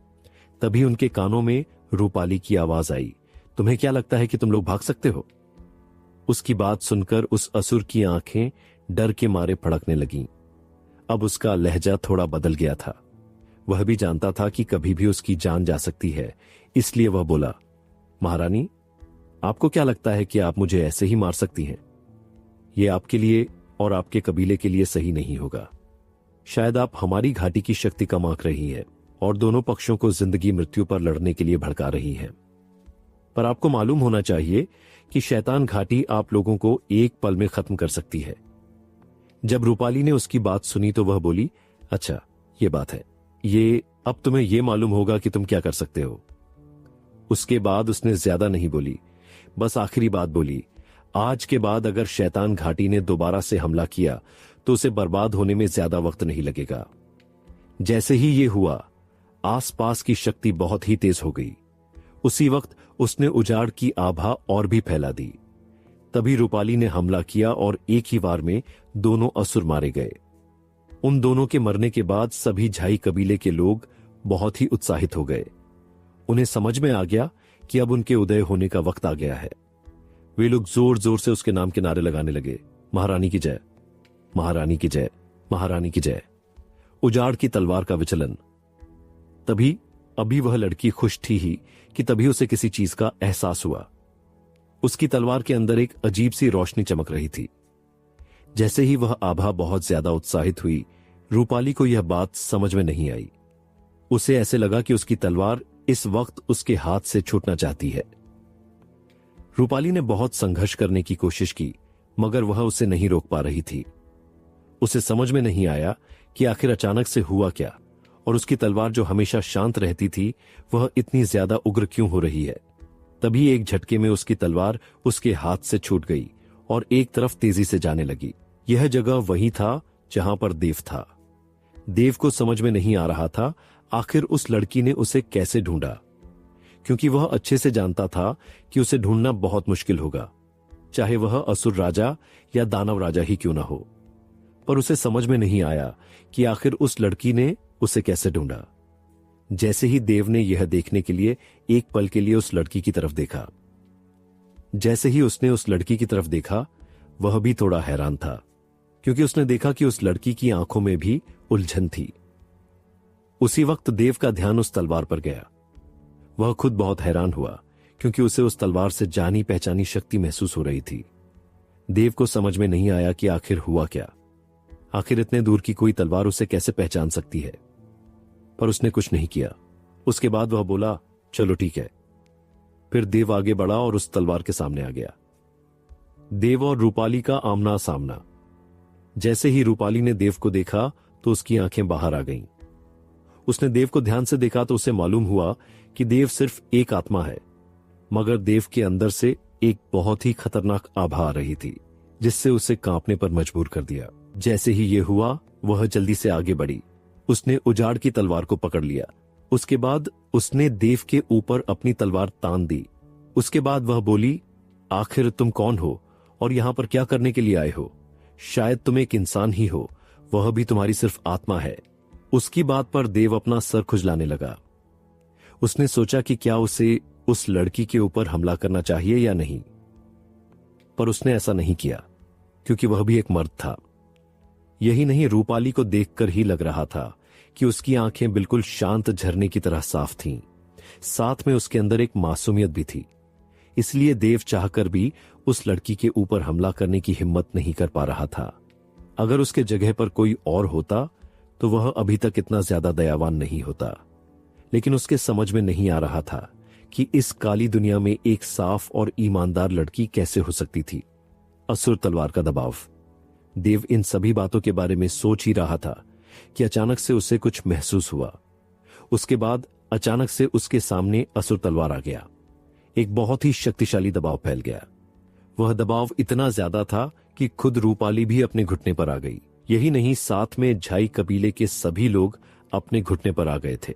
तभी उनके कानों में रूपाली की आवाज आई, तुम्हें क्या लगता है कि तुम लोग भाग सकते हो? उसकी बात सुनकर उस असुर की आंखें डर के मारे फड़कने लगीं। अब उसका लहजा थोड़ा बदल गया था। वह भी जानता था कि कभी भी उसकी जान जा सकती है, इसलिए वह बोला, महारानी, आपको क्या लगता है कि आप मुझे ऐसे ही मार सकती हैं? यह आपके लिए और आपके कबीले के लिए सही नहीं होगा। शायद आप हमारी घाटी की शक्ति कम आंक रही है और दोनों पक्षों को जिंदगी मृत्यु पर लड़ने के लिए भड़का रही है। पर आपको मालूम होना चाहिए कि शैतान घाटी आप लोगों को एक पल में खत्म कर सकती है। जब रूपाली ने उसकी बात सुनी तो वह बोली, अच्छा ये बात है, ये अब तुम्हें यह मालूम होगा कि तुम क्या कर सकते हो। उसके बाद उसने ज्यादा नहीं बोली, बस आखिरी बात बोली, आज के बाद अगर शैतान घाटी ने दोबारा से हमला किया तो उसे बर्बाद होने में ज्यादा वक्त नहीं लगेगा। जैसे ही ये हुआ, आसपास की शक्ति बहुत ही तेज हो गई। उसी वक्त उसने उजाड़ की आभा और भी फैला दी। तभी रूपाली ने हमला किया और एक ही वार में दोनों असुर मारे गए। उन दोनों के मरने के बाद सभी झाई कबीले के लोग बहुत ही उत्साहित हो गए। उन्हें समझ में आ गया कि अब उनके उदय होने का वक्त आ गया है। वे लोग जोर जोर से उसके नाम के नारे लगाने लगे, महारानी की जय, महारानी की जय, महारानी की जय। उजाड़ की तलवार का विचलन। तभी अभी वह लड़की खुश थी ही कि तभी उसे किसी चीज का एहसास हुआ। उसकी तलवार के अंदर एक अजीब सी रोशनी चमक रही थी। जैसे ही वह आभा बहुत ज्यादा उत्साहित हुई, रूपाली को यह बात समझ में नहीं आई। उसे ऐसे लगा कि उसकी तलवार इस वक्त उसके हाथ से छूटना चाहती है। रूपाली ने बहुत संघर्ष करने की कोशिश की, मगर वह उसे नहीं रोक पा रही थी। उसे समझ में नहीं आया कि आखिर अचानक से हुआ क्या, और उसकी तलवार जो हमेशा शांत रहती थी, वह इतनी ज्यादा उग्र क्यों हो रही है। तभी एक झटके में उसकी तलवार उसके हाथ से छूट गई और एक तरफ तेजी से जाने लगी। यह जगह वही था जहां पर देव था। देव को समझ में नहीं आ रहा था आखिर उस लड़की ने उसे कैसे ढूंढा, क्योंकि वह अच्छे से जानता था कि उसे ढूंढना बहुत मुश्किल होगा, चाहे वह असुर राजा या दानव राजा ही क्यों ना हो। पर उसे समझ में नहीं आया कि आखिर उस लड़की ने उसे कैसे ढूंढा। जैसे ही देव ने यह देखने के लिए एक पल के लिए उस लड़की की तरफ देखा, जैसे ही उसने उस लड़की की तरफ देखा, वह भी थोड़ा हैरान था, क्योंकि उसने देखा कि उस लड़की की आंखों में भी उलझन थी। उसी वक्त देव का ध्यान उस तलवार पर गया। वह खुद बहुत हैरान हुआ, क्योंकि उसे उस तलवार से जानी पहचानी शक्ति महसूस हो रही थी। देव को समझ में नहीं आया कि आखिर हुआ क्या। आखिर इतने दूर की कोई तलवार उसे कैसे पहचान सकती है। पर उसने कुछ नहीं किया। उसके बाद वह बोला, चलो ठीक है। फिर देव आगे बढ़ा और उस तलवार के सामने आ गया। देव और रूपाली का आमना सामना। जैसे ही रूपाली ने देव को देखा तो उसकी आंखें बाहर आ गईं। उसने देव को ध्यान से देखा तो उसे मालूम हुआ कि देव सिर्फ एक आत्मा है, मगर देव के अंदर से एक बहुत ही खतरनाक आभा आ रही थी, जिससे उसे कांपने पर मजबूर कर दिया। जैसे ही यह हुआ, वह जल्दी से आगे बढ़ी। उसने उजाड़ की तलवार को पकड़ लिया। उसके बाद उसने देव के ऊपर अपनी तलवार तान दी। उसके बाद वह बोली, आखिर तुम कौन हो और यहां पर क्या करने के लिए आए हो? शायद तुम एक इंसान ही हो, वह भी तुम्हारी सिर्फ आत्मा है। उसकी बात पर देव अपना सर खुजलाने लगा। उसने सोचा कि क्या उसे उस लड़की के ऊपर हमला करना चाहिए या नहीं, पर उसने ऐसा नहीं किया क्योंकि वह भी एक मर्द था। यही नहीं, रूपाली को देखकर ही लग रहा था कि उसकी आंखें बिल्कुल शांत झरने की तरह साफ थीं। साथ में उसके अंदर एक मासूमियत भी थी। इसलिए देव चाहकर भी उस लड़की के ऊपर हमला करने की हिम्मत नहीं कर पा रहा था। अगर उसके जगह पर कोई और होता तो वह अभी तक इतना ज्यादा दयावान नहीं होता। लेकिन उसके समझ में नहीं आ रहा था कि इस काली दुनिया में एक साफ और ईमानदार लड़की कैसे हो सकती थी। असुर तलवार का दबाव। देव इन सभी बातों के बारे में सोच ही रहा था कि अचानक से उसे कुछ महसूस हुआ। उसके बाद अचानक से उसके सामने असुर तलवार आ गया। एक बहुत ही शक्तिशाली दबाव फैल गया। वह दबाव इतना ज्यादा था कि खुद रूपाली भी अपने घुटने पर आ गई। यही नहीं, साथ में झाई कबीले के सभी लोग अपने घुटने पर आ गए थे।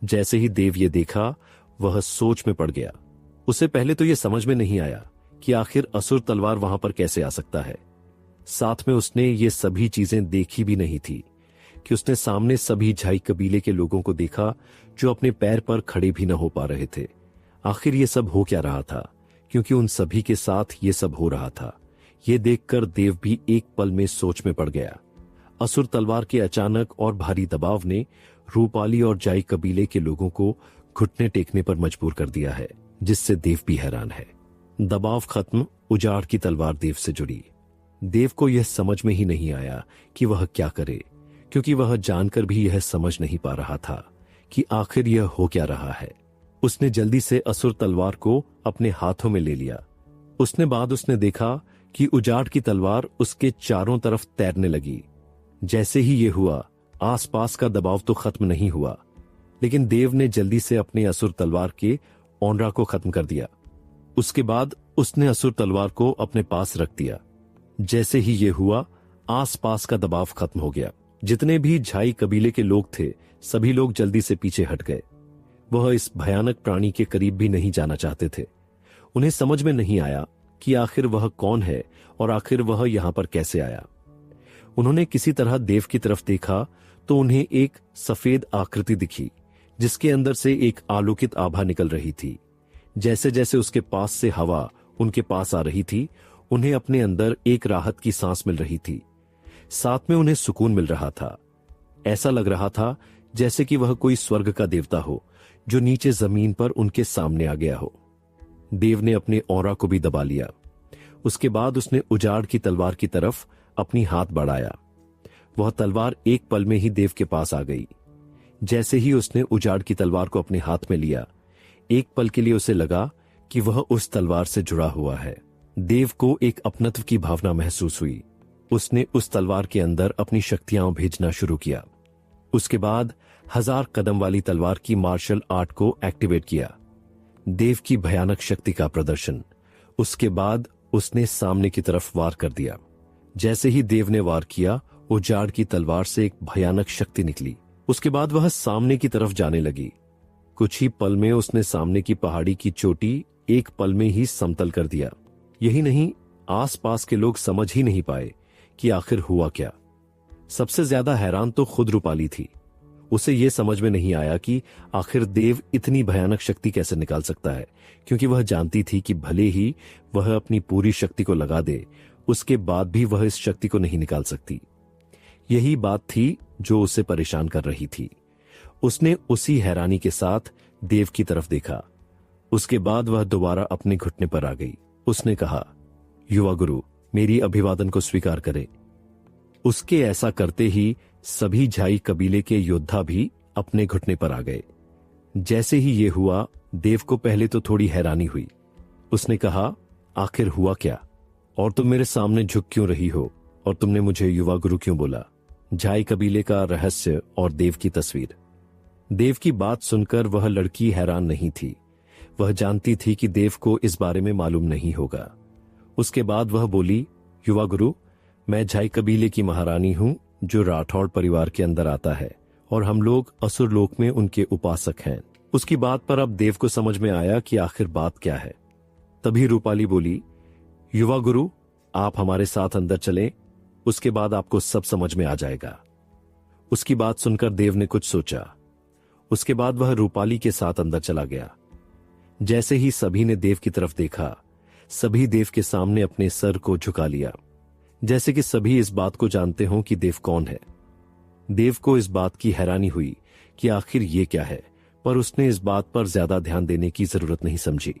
जैसे ही देव ये देखा, वह सोच में पड़ गया। उसे पहले तो यह समझ में नहीं आया कि आखिर असुर तलवार वहां पर कैसे आ सकता है। साथ में उसने ये सभी चीजें देखी भी नहीं थी कि उसने सामने सभी झाई कबीले के लोगों को देखा जो अपने पैर पर खड़े भी न हो पा रहे थे। आखिर ये सब हो क्या रहा था, क्योंकि उन सभी के साथ ये सब हो रहा था। ये देखकर देव भी एक पल में सोच में पड़ गया। असुर तलवार के अचानक और भारी दबाव ने रूपाली और जाई कबीले के लोगों को घुटने टेकने पर मजबूर कर दिया है, जिससे देव भी हैरान है। दबाव खत्म, उजाड़ की तलवार देव से जुड़ी। देव को यह समझ में ही नहीं आया कि वह क्या करे, क्योंकि वह जानकर भी यह समझ नहीं पा रहा था कि आखिर यह हो क्या रहा है। उसने जल्दी से असुर तलवार को अपने हाथों में ले लिया। उसने देखा कि उजाड़ की तलवार उसके चारों तरफ तैरने लगी। जैसे ही यह हुआ, आसपास का दबाव तो खत्म नहीं हुआ, लेकिन देव ने जल्दी से अपने असुर तलवार के औंरा को खत्म कर दिया। उसके बाद उसने असुर तलवार को अपने पास रख दिया। जैसे ही यह हुआ, आसपास का दबाव खत्म हो गया। जितने भी झाई कबीले के लोग थे, सभी लोग जल्दी से पीछे हट गए। वह इस भयानक प्राणी के करीब भी नहीं जाना चाहते थे। उन्हें समझ में नहीं आया कि आखिर वह कौन है और आखिर वह यहां पर कैसे आया। उन्होंने किसी तरह देव की तरफ देखा तो उन्हें एक सफेद आकृति दिखी, जिसके अंदर से एक आलोकित आभा निकल रही थी। जैसे जैसे उसके पास से हवा उनके पास आ रही थी, उन्हें अपने अंदर एक राहत की सांस मिल रही थी। साथ में उन्हें सुकून मिल रहा था। ऐसा लग रहा था जैसे कि वह कोई स्वर्ग का देवता हो जो नीचे जमीन पर उनके सामने आ गया हो। देव ने अपने औरा को भी दबा लिया। उसके बाद उसने उजाड़ की तलवार की तरफ अपनी हाथ बढ़ाया। वह तलवार एक पल में ही देव के पास आ गई। जैसे ही उसने उजाड़ की तलवार को अपने हाथ में लिया, एक पल के लिए उसे लगा कि वह उस तलवार से जुड़ा हुआ है। देव को एक अपनत्व की भावना महसूस हुई। उसने उस तलवार के अंदर अपनी शक्तियां भेजना शुरू किया। उसके बाद 1000 कदम वाली तलवार की मार्शल आर्ट को एक्टिवेट किया। देव की भयानक शक्ति का प्रदर्शन। उसके बाद उसने सामने की तरफ वार कर दिया। जैसे ही देव ने वार किया, उजाड़ की तलवार से एक भयानक शक्ति निकली। उसके बाद वह सामने की तरफ जाने लगी। कुछ ही पल में उसने सामने की पहाड़ी की चोटी एक पल में ही समतल कर दिया। यही नहीं, आसपास के लोग समझ ही नहीं पाए कि आखिर हुआ क्या। सबसे ज्यादा हैरान तो खुद रूपाली थी। उसे यह समझ में नहीं आया कि आखिर देव इतनी भयानक शक्ति कैसे निकाल सकता है, क्योंकि वह जानती थी कि भले ही वह अपनी पूरी शक्ति को लगा दे, उसके बाद भी वह इस शक्ति को नहीं निकाल सकती। यही बात थी जो उसे परेशान कर रही थी। उसने उसी हैरानी के साथ देव की तरफ देखा। उसके बाद वह दोबारा अपने घुटने पर आ गई। उसने कहा, युवा गुरु, मेरी अभिवादन को स्वीकार करें। उसके ऐसा करते ही सभी झाई कबीले के योद्धा भी अपने घुटने पर आ गए। जैसे ही ये हुआ, देव को पहले तो थोड़ी हैरानी हुई। उसने कहा, आखिर हुआ क्या, और तुम मेरे सामने झुक क्यों रही हो, और तुमने मुझे युवा गुरु क्यों बोला? झाई कबीले का रहस्य और देव की तस्वीर। देव की बात सुनकर वह लड़की हैरान नहीं थी। वह जानती थी कि देव को इस बारे में मालूम नहीं होगा। उसके बाद वह बोली, युवा गुरु, मैं झाई कबीले की महारानी हूं जो राठौड़ परिवार के अंदर आता है, और हम लोग असुर लोक में उनके उपासक हैं। उसकी बात पर अब देव को समझ में आया कि आखिर बात क्या है। तभी रूपाली बोली, युवा गुरु, आप हमारे साथ अंदर चलें, उसके बाद आपको सब समझ में आ जाएगा। उसकी बात सुनकर देव ने कुछ सोचा। उसके बाद वह रूपाली के साथ अंदर चला गया। जैसे ही सभी ने देव की तरफ देखा, सभी देव के सामने अपने सर को झुका लिया, जैसे कि सभी इस बात को जानते हों कि देव कौन है। देव को इस बात की हैरानी हुई कि आखिर ये क्या है, पर उसने इस बात पर ज्यादा ध्यान देने की जरूरत नहीं समझी।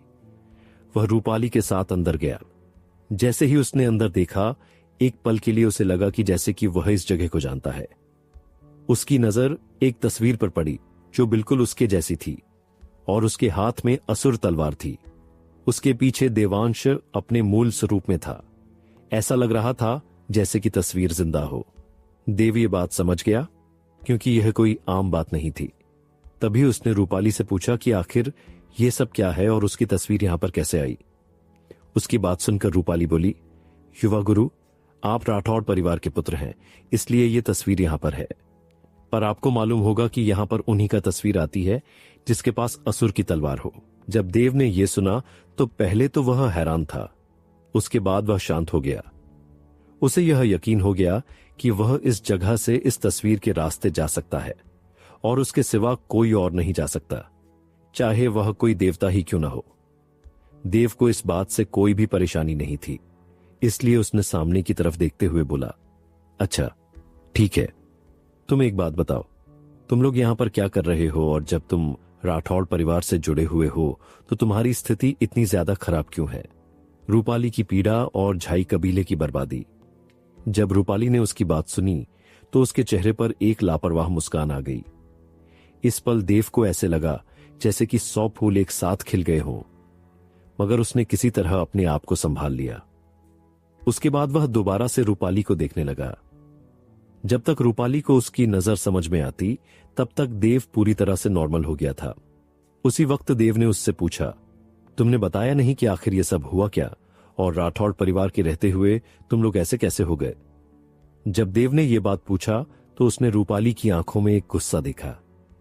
वह रूपाली के साथ अंदर गया। जैसे ही उसने अंदर देखा, एक पल के लिए उसे लगा कि जैसे कि वह इस जगह को जानता है। उसकी नजर एक तस्वीर पर पड़ी जो बिल्कुल उसके जैसी थी और उसके हाथ में असुर तलवार थी। उसके पीछे देवांश अपने मूल स्वरूप में था। ऐसा लग रहा था जैसे कि तस्वीर जिंदा हो। देव ये बात समझ गया क्योंकि यह कोई आम बात नहीं थी। तभी उसने रूपाली से पूछा कि आखिर यह सब क्या है और उसकी तस्वीर यहां पर कैसे आई। उसकी बात सुनकर रूपाली बोली, युवा गुरु, आप राठौड़ परिवार के पुत्र हैं, इसलिए यह तस्वीर यहां पर है। पर आपको मालूम होगा कि यहां पर उन्हीं का तस्वीर आती है जिसके पास असुर की तलवार हो। जब देव ने यह सुना तो पहले तो वह हैरान था, उसके बाद वह शांत हो गया। उसे यह यकीन हो गया कि वह इस जगह से इस तस्वीर के रास्ते जा सकता है और उसके सिवा कोई और नहीं जा सकता, चाहे वह कोई देवता ही क्यों न हो। देव को इस बात से कोई भी परेशानी नहीं थी, इसलिए उसने सामने की तरफ देखते हुए बोला, अच्छा ठीक है, तुम एक बात बताओ, तुम लोग यहां पर क्या कर रहे हो, और जब तुम राठौड़ परिवार से जुड़े हुए हो तो तुम्हारी स्थिति इतनी ज्यादा खराब क्यों है। रूपाली की पीड़ा और झाई कबीले की बर्बादी। जब रूपाली ने उसकी बात सुनी तो उसके चेहरे पर एक लापरवाह मुस्कान आ गई। इस पल देव को ऐसे लगा जैसे कि 100 फूल एक साथ खिल गए हों, मगर उसने किसी तरह अपने आप को संभाल लिया। उसके बाद वह दोबारा से रूपाली को देखने लगा। जब तक रूपाली को उसकी नजर समझ में आती, तब तक देव पूरी तरह से नॉर्मल हो गया था। उसी वक्त देव ने उससे पूछा, तुमने बताया नहीं कि आखिर यह सब हुआ क्या, और राठौड़ परिवार के रहते हुए तुम लोग ऐसे कैसे हो गए। जब देव ने यह बात पूछा तो उसने रूपाली की आंखों में एक गुस्सा देखा।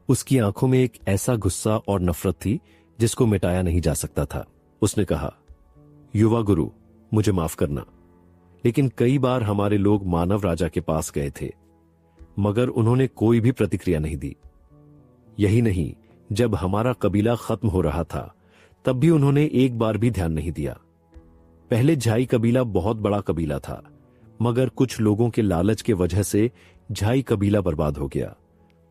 उसकी आंखों में एक ऐसा गुस्सा और नफरत थी जिसको मिटाया नहीं जा सकता था। उसने कहा, युवा गुरु, मुझे माफ करना, लेकिन कई बार हमारे लोग मानव राजा के पास गए थे, मगर उन्होंने कोई भी प्रतिक्रिया नहीं दी। यही नहीं, जब हमारा कबीला खत्म हो रहा था तब भी उन्होंने एक बार भी ध्यान नहीं दिया। पहले झाई कबीला बहुत बड़ा कबीला था, मगर कुछ लोगों के लालच के वजह से झाई कबीला बर्बाद हो गया।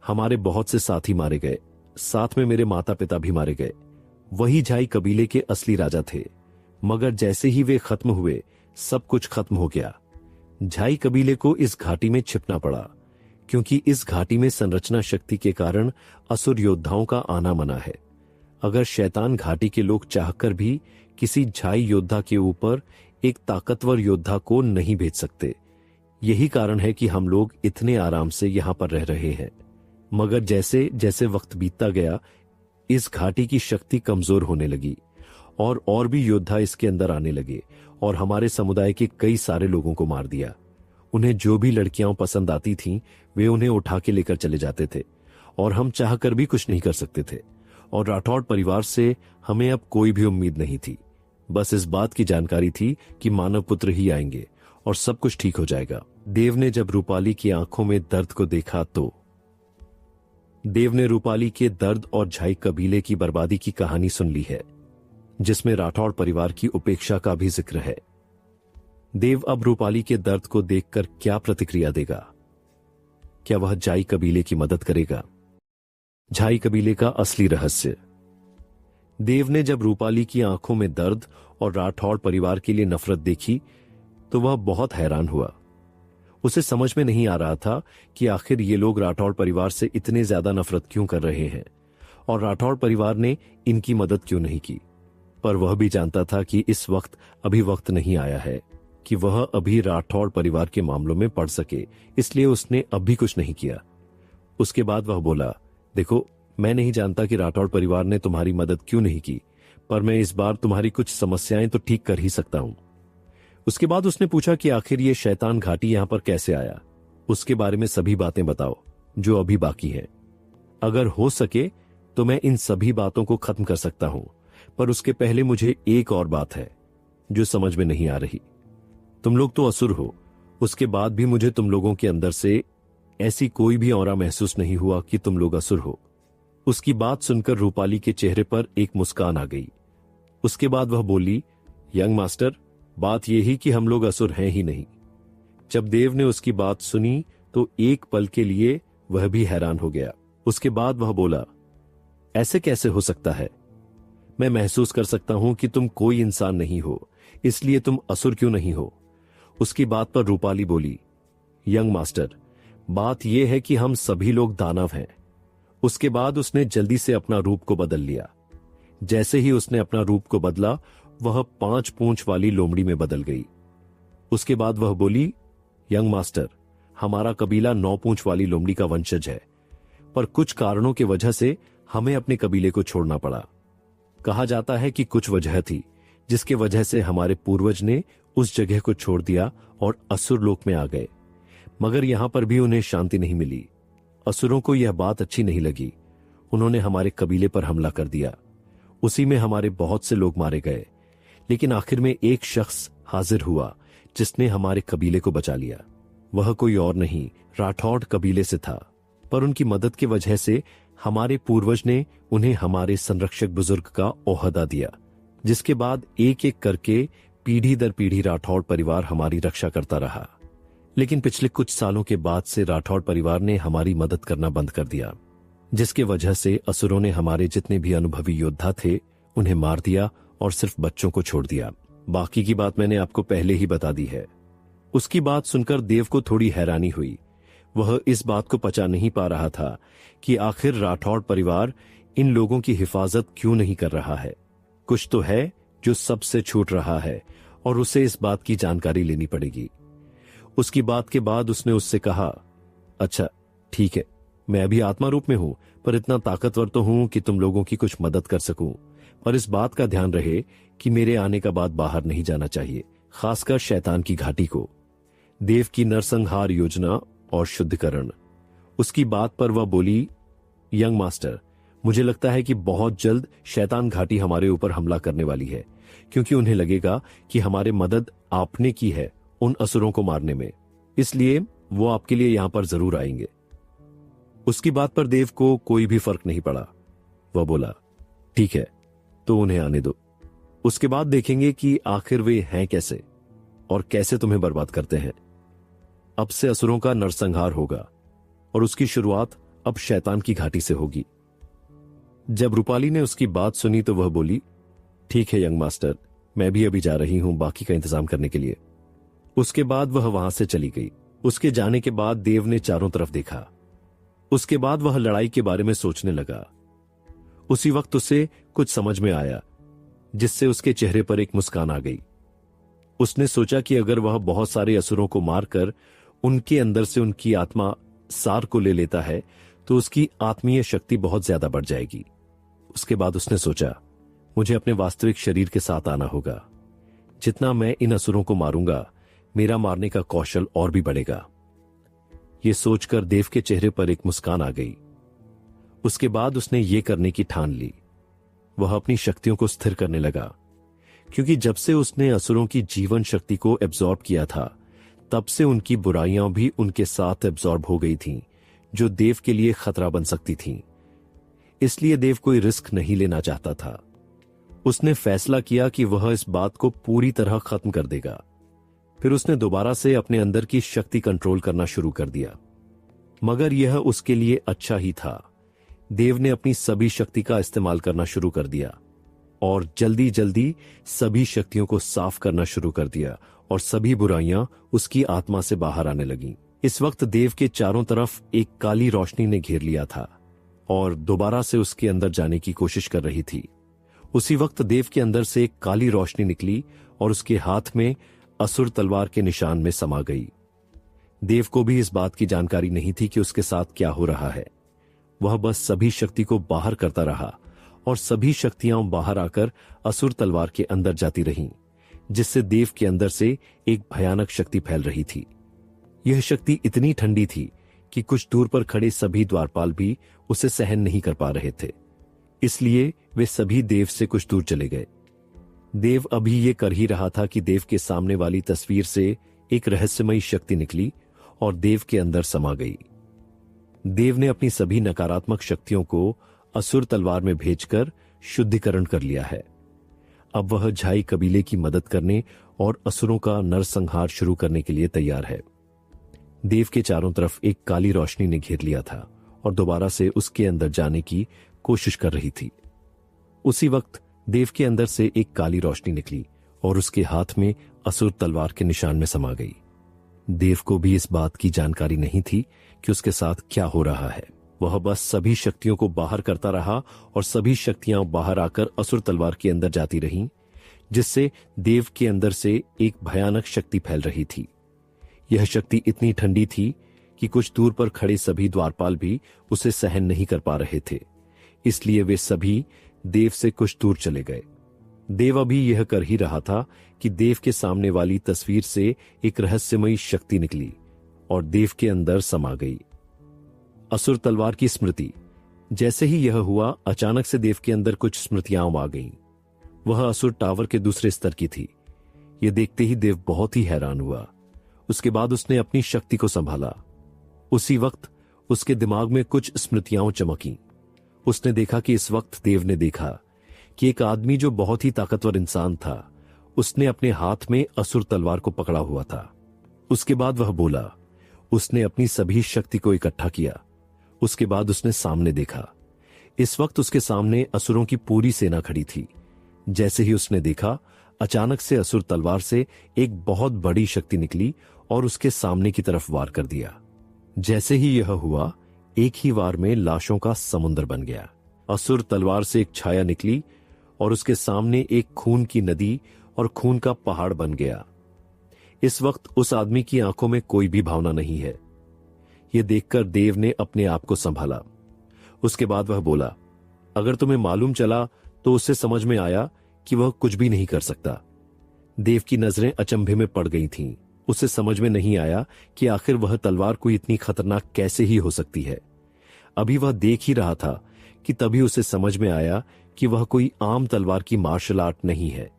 हमारे बहुत से साथी मारे गए, साथ में मेरे माता पिता भी मारे गए। वही झाई कबीले के असली राजा थे, मगर जैसे ही वे खत्म हुए सब कुछ खत्म हो गया। झाई कबीले को इस घाटी में छिपना पड़ा, क्योंकि इस घाटी में संरचना शक्ति के कारण असुर योद्धाओं का आना मना है। अगर शैतान घाटी के लोग चाहकर भी किसी झाई योद्धा के ऊपर एक ताकतवर योद्धा को नहीं भेज सकते। यही कारण है कि हम लोग इतने आराम से यहां पर रह रहे हैं। मगर जैसे जैसे वक्त बीतता गया, इस घाटी की शक्ति कमजोर होने लगी और भी योद्धा इसके अंदर आने लगे और हमारे समुदाय के कई सारे लोगों को मार दिया। उन्हें जो भी लड़कियां पसंद आती थीं, वे उन्हें उठा के लेकर चले जाते थे और हम चाहकर भी कुछ नहीं कर सकते थे। और राठौड़ परिवार से हमें अब कोई भी उम्मीद नहीं थी। बस इस बात की जानकारी थी कि मानव पुत्र ही आएंगे और सब कुछ ठीक हो जाएगा। देव ने जब रूपाली की आंखों में दर्द को देखा तो देव ने रूपाली के दर्द और झाई कबीले की बर्बादी की कहानी सुन ली है, जिसमें राठौड़ परिवार की उपेक्षा का भी जिक्र है। देव अब रूपाली के दर्द को देखकर क्या प्रतिक्रिया देगा? क्या वह झाई कबीले की मदद करेगा? झाई कबीले का असली रहस्य। देव ने जब रूपाली की आंखों में दर्द और राठौड़ परिवार के लिए नफरत देखी तो वह बहुत हैरान हुआ। उसे समझ में नहीं आ रहा था कि आखिर ये लोग राठौड़ परिवार से इतने ज्यादा नफरत क्यों कर रहे हैं और राठौड़ परिवार ने इनकी मदद क्यों नहीं की। पर वह भी जानता था कि इस वक्त अभी वक्त नहीं आया है कि वह अभी राठौड़ परिवार के मामलों में पड़ सके, इसलिए उसने अभी कुछ नहीं किया। उसके बाद वह बोला, देखो, मैं नहीं जानता कि राठौड़ परिवार ने तुम्हारी मदद क्यों नहीं की, पर मैं इस बार तुम्हारी कुछ समस्याएं तो ठीक कर ही सकता हूं। उसके बाद उसने पूछा कि आखिर ये शैतान घाटी यहां पर कैसे आया, उसके बारे में सभी बातें बताओ जो अभी बाकी हैं। अगर हो सके तो मैं इन सभी बातों को खत्म कर सकता हूं, पर उसके पहले मुझे एक और बात है जो समझ में नहीं आ रही। तुम लोग तो असुर हो, उसके बाद भी मुझे तुम लोगों के अंदर से ऐसी कोई भी औरा महसूस नहीं हुआ कि तुम लोग असुर हो। उसकी बात सुनकर रूपाली के चेहरे पर एक मुस्कान आ गई। उसके बाद वह बोली, यंग मास्टर, बात यह ही कि हम लोग असुर हैं ही नहीं। जब देव ने उसकी बात सुनी तो एक पल के लिए वह भी हैरान हो गया। उसके बाद वह बोला, ऐसे कैसे हो सकता है? मैं महसूस कर सकता हूं कि तुम कोई इंसान नहीं हो, इसलिए तुम असुर क्यों नहीं हो? उसकी बात पर रूपाली बोली, यंग मास्टर, बात यह है कि हम सभी लोग दानव हैं। उसके बाद उसने जल्दी से अपना रूप को बदल लिया। जैसे ही उसने अपना रूप को बदला, वह 5 पूंछ वाली लोमड़ी में बदल गई। उसके बाद वह बोली, यंग मास्टर, हमारा कबीला 9 पूंछ वाली लोमड़ी का वंशज है, पर कुछ कारणों की वजह से हमें अपने कबीले को छोड़ना पड़ा। कहा जाता है कि कुछ वजह थी जिसके वजह से हमारे पूर्वज ने उस जगह को छोड़ दिया और असुर लोक में आ गए, मगर यहां पर भी उन्हें शांति नहीं मिली। असुरों को यह बात अच्छी नहीं लगी। उन्होंने हमारे कबीले पर हमला कर दिया। उसी में हमारे बहुत से लोग मारे गए, लेकिन आखिर में एक शख्स हाजिर हुआ जिसने हमारे कबीले को बचा लिया। वह कोई और नहीं, राठौड़ कबीले से था, पर उनकी मदद की वजह से हमारे पूर्वज ने उन्हें हमारे संरक्षक बुजुर्ग का ओहदा दिया, जिसके बाद एक एक करके पीढ़ी दर पीढ़ी राठौड़ परिवार हमारी रक्षा करता रहा। लेकिन पिछले कुछ सालों के बाद से राठौड़ परिवार ने हमारी मदद करना बंद कर दिया, जिसके वजह से असुरों ने हमारे जितने भी अनुभवी योद्धा थे उन्हें मार दिया और सिर्फ बच्चों को छोड़ दिया। बाकी की बात मैंने आपको पहले ही बता दी है। उसकी बात सुनकर देव को थोड़ी हैरानी हुई। वह इस बात को पचा नहीं पा रहा था कि आखिर राठौड़ परिवार इन लोगों की हिफाजत क्यों नहीं कर रहा है। कुछ तो है जो सबसे छूट रहा है और उसे इस बात की जानकारी लेनी पड़ेगी। उसकी बात के बाद उसने उससे कहा, अच्छा ठीक है, मैं अभी आत्मा रूप में हूं, पर इतना ताकतवर तो हूं कि तुम लोगों की कुछ मदद कर सकूं, पर इस बात का ध्यान रहे कि मेरे आने का बाद बाहर नहीं जाना चाहिए, खासकर शैतान की घाटी को। देव की नरसंहार योजना और शुद्धिकरण। उसकी बात पर वह बोली, यंग मास्टर, मुझे लगता है कि बहुत जल्द शैतान घाटी हमारे ऊपर हमला करने वाली है, क्योंकि उन्हें लगेगा कि हमारे मदद आपने की है उन असुरों को मारने में, इसलिए वो आपके लिए यहां पर जरूर आएंगे। उसकी बात पर देव को कोई भी फर्क नहीं पड़ा। वह बोला, ठीक है, तो उन्हें आने दो। उसके बाद देखेंगे कि आखिर वे हैं कैसे और कैसे तुम्हें बर्बाद करते हैं। अब से असुरों का नरसंहार होगा और उसकी शुरुआत अब शैतान की घाटी से होगी। जब रूपाली ने उसकी बात सुनी तो वह बोली, ठीक है यंग मास्टर, मैं भी अभी जा रही हूं बाकी का इंतजाम करने के लिए। उसके बाद वह वहां से चली गई। उसके जाने के बाद देव ने चारों तरफ देखा। उसके बाद वह लड़ाई के बारे में सोचने लगा। उसी वक्त उसे कुछ समझ में आया, जिससे उसके चेहरे पर एक मुस्कान आ गई। उसने सोचा कि अगर वह बहुत सारे असुरों को मारकर उनके अंदर से उनकी आत्मा सार को ले लेता है तो उसकी आत्मीय शक्ति बहुत ज्यादा बढ़ जाएगी। उसके बाद उसने सोचा, मुझे अपने वास्तविक शरीर के साथ आना होगा। जितना मैं इन असुरों को मारूंगा, मेरा मारने का कौशल और भी बढ़ेगा। यह सोचकर देव के चेहरे पर एक मुस्कान आ गई। उसके बाद उसने ये करने की ठान ली। वह अपनी शक्तियों को स्थिर करने लगा, क्योंकि जब से उसने असुरों की जीवन शक्ति को एब्जॉर्ब किया था, तब से उनकी बुराइयां भी उनके साथ एब्जॉर्ब हो गई थीं, जो देव के लिए खतरा बन सकती थीं। इसलिए देव कोई रिस्क नहीं लेना चाहता था। उसने फैसला किया कि वह इस बात को पूरी तरह खत्म कर देगा। फिर उसने दोबारा से अपने अंदर की शक्ति कंट्रोल करना शुरू कर दिया, मगर यह उसके लिए अच्छा ही था। देव ने अपनी सभी शक्ति का इस्तेमाल करना शुरू कर दिया और जल्दी जल्दी सभी शक्तियों को साफ करना शुरू कर दिया और सभी बुराइयां उसकी आत्मा से बाहर आने लगीं। इस वक्त देव के चारों तरफ एक काली रोशनी ने घेर लिया था और दोबारा से उसके अंदर जाने की कोशिश कर रही थी। उसी वक्त देव के अंदर से एक काली रोशनी निकली और उसके हाथ में असुर तलवार के निशान में समा गई। देव को भी इस बात की जानकारी नहीं थी कि उसके साथ क्या हो रहा है। वह बस सभी शक्ति को बाहर करता रहा और सभी शक्तियां बाहर आकर असुर तलवार के अंदर जाती रहीं, जिससे देव के अंदर से एक भयानक शक्ति फैल रही थी। यह शक्ति इतनी ठंडी थी कि कुछ दूर पर खड़े सभी द्वारपाल भी उसे सहन नहीं कर पा रहे थे, इसलिए वे सभी देव से कुछ दूर चले गए। देव अभी ये कर ही रहा था कि देव के सामने वाली तस्वीर से एक रहस्यमयी शक्ति निकली और देव के अंदर समा गई। देव ने अपनी सभी नकारात्मक शक्तियों को असुर तलवार में भेजकर शुद्धिकरण कर लिया है। अब वह झाई कबीले की मदद करने और असुरों का नरसंहार शुरू करने के लिए तैयार है। देव के चारों तरफ एक काली रोशनी ने घेर लिया था और दोबारा से उसके अंदर जाने की कोशिश कर रही थी। उसी वक्त देव के अंदर से एक काली रोशनी निकली और उसके हाथ में असुर तलवार के निशान में समा गई। देव को भी इस बात की जानकारी नहीं थी कि उसके साथ क्या हो रहा है। वह बस सभी शक्तियों को बाहर करता रहा और सभी शक्तियां बाहर आकर असुर तलवार के अंदर जाती रहीं, जिससे देव के अंदर से एक भयानक शक्ति फैल रही थी। यह शक्ति इतनी ठंडी थी कि कुछ दूर पर खड़े सभी द्वारपाल भी उसे सहन नहीं कर पा रहे थे, इसलिए वे सभी देव से कुछ दूर चले गए। देव अभी यह कर ही रहा था कि देव के सामने वाली तस्वीर से एक रहस्यमयी शक्ति निकली और देव के अंदर समा गई। असुर तलवार की स्मृति। जैसे ही यह हुआ, अचानक से देव के अंदर कुछ स्मृतियां आ गईं। वह असुर टावर के दूसरे स्तर की थी। यह देखते ही देव बहुत ही हैरान हुआ। उसके बाद उसने अपनी शक्ति को संभाला। उसी वक्त उसके दिमाग में कुछ स्मृतियां चमकीं। उसने देखा कि इस वक्त देव ने देखा कि एक आदमी जो बहुत ही ताकतवर इंसान था, उसने अपने हाथ में असुर तलवार को पकड़ा हुआ था। उसके बाद वह बोला। उसने अपनी सभी शक्ति को इकट्ठा किया। उसके बाद उसने सामने देखा। इस वक्त उसके सामने असुरों की पूरी सेना खड़ी थी। जैसे ही उसने देखा, अचानक से असुर तलवार से एक बहुत बड़ी शक्ति निकली और उसके सामने की तरफ वार कर दिया। जैसे ही यह हुआ, एक ही वार में लाशों का समुद्र बन गया। असुर तलवार से एक छाया निकली और उसके सामने एक खून की नदी और खून का पहाड़ बन गया। इस वक्त उस आदमी की आंखों में कोई भी भावना नहीं है। यह देखकर देव ने अपने आप को संभाला। उसके बाद वह बोला, अगर तुम्हें मालूम चला तो उससे समझ में आया कि वह कुछ भी नहीं कर सकता। देव की नजरें अचंभे में पड़ गई थीं। उसे समझ में नहीं आया कि आखिर वह तलवार कोई इतनी खतरनाक कैसे ही हो सकती है। अभी वह देख ही रहा था कि तभी उसे समझ में आया कि वह कोई आम तलवार की मार्शल आर्ट नहीं है,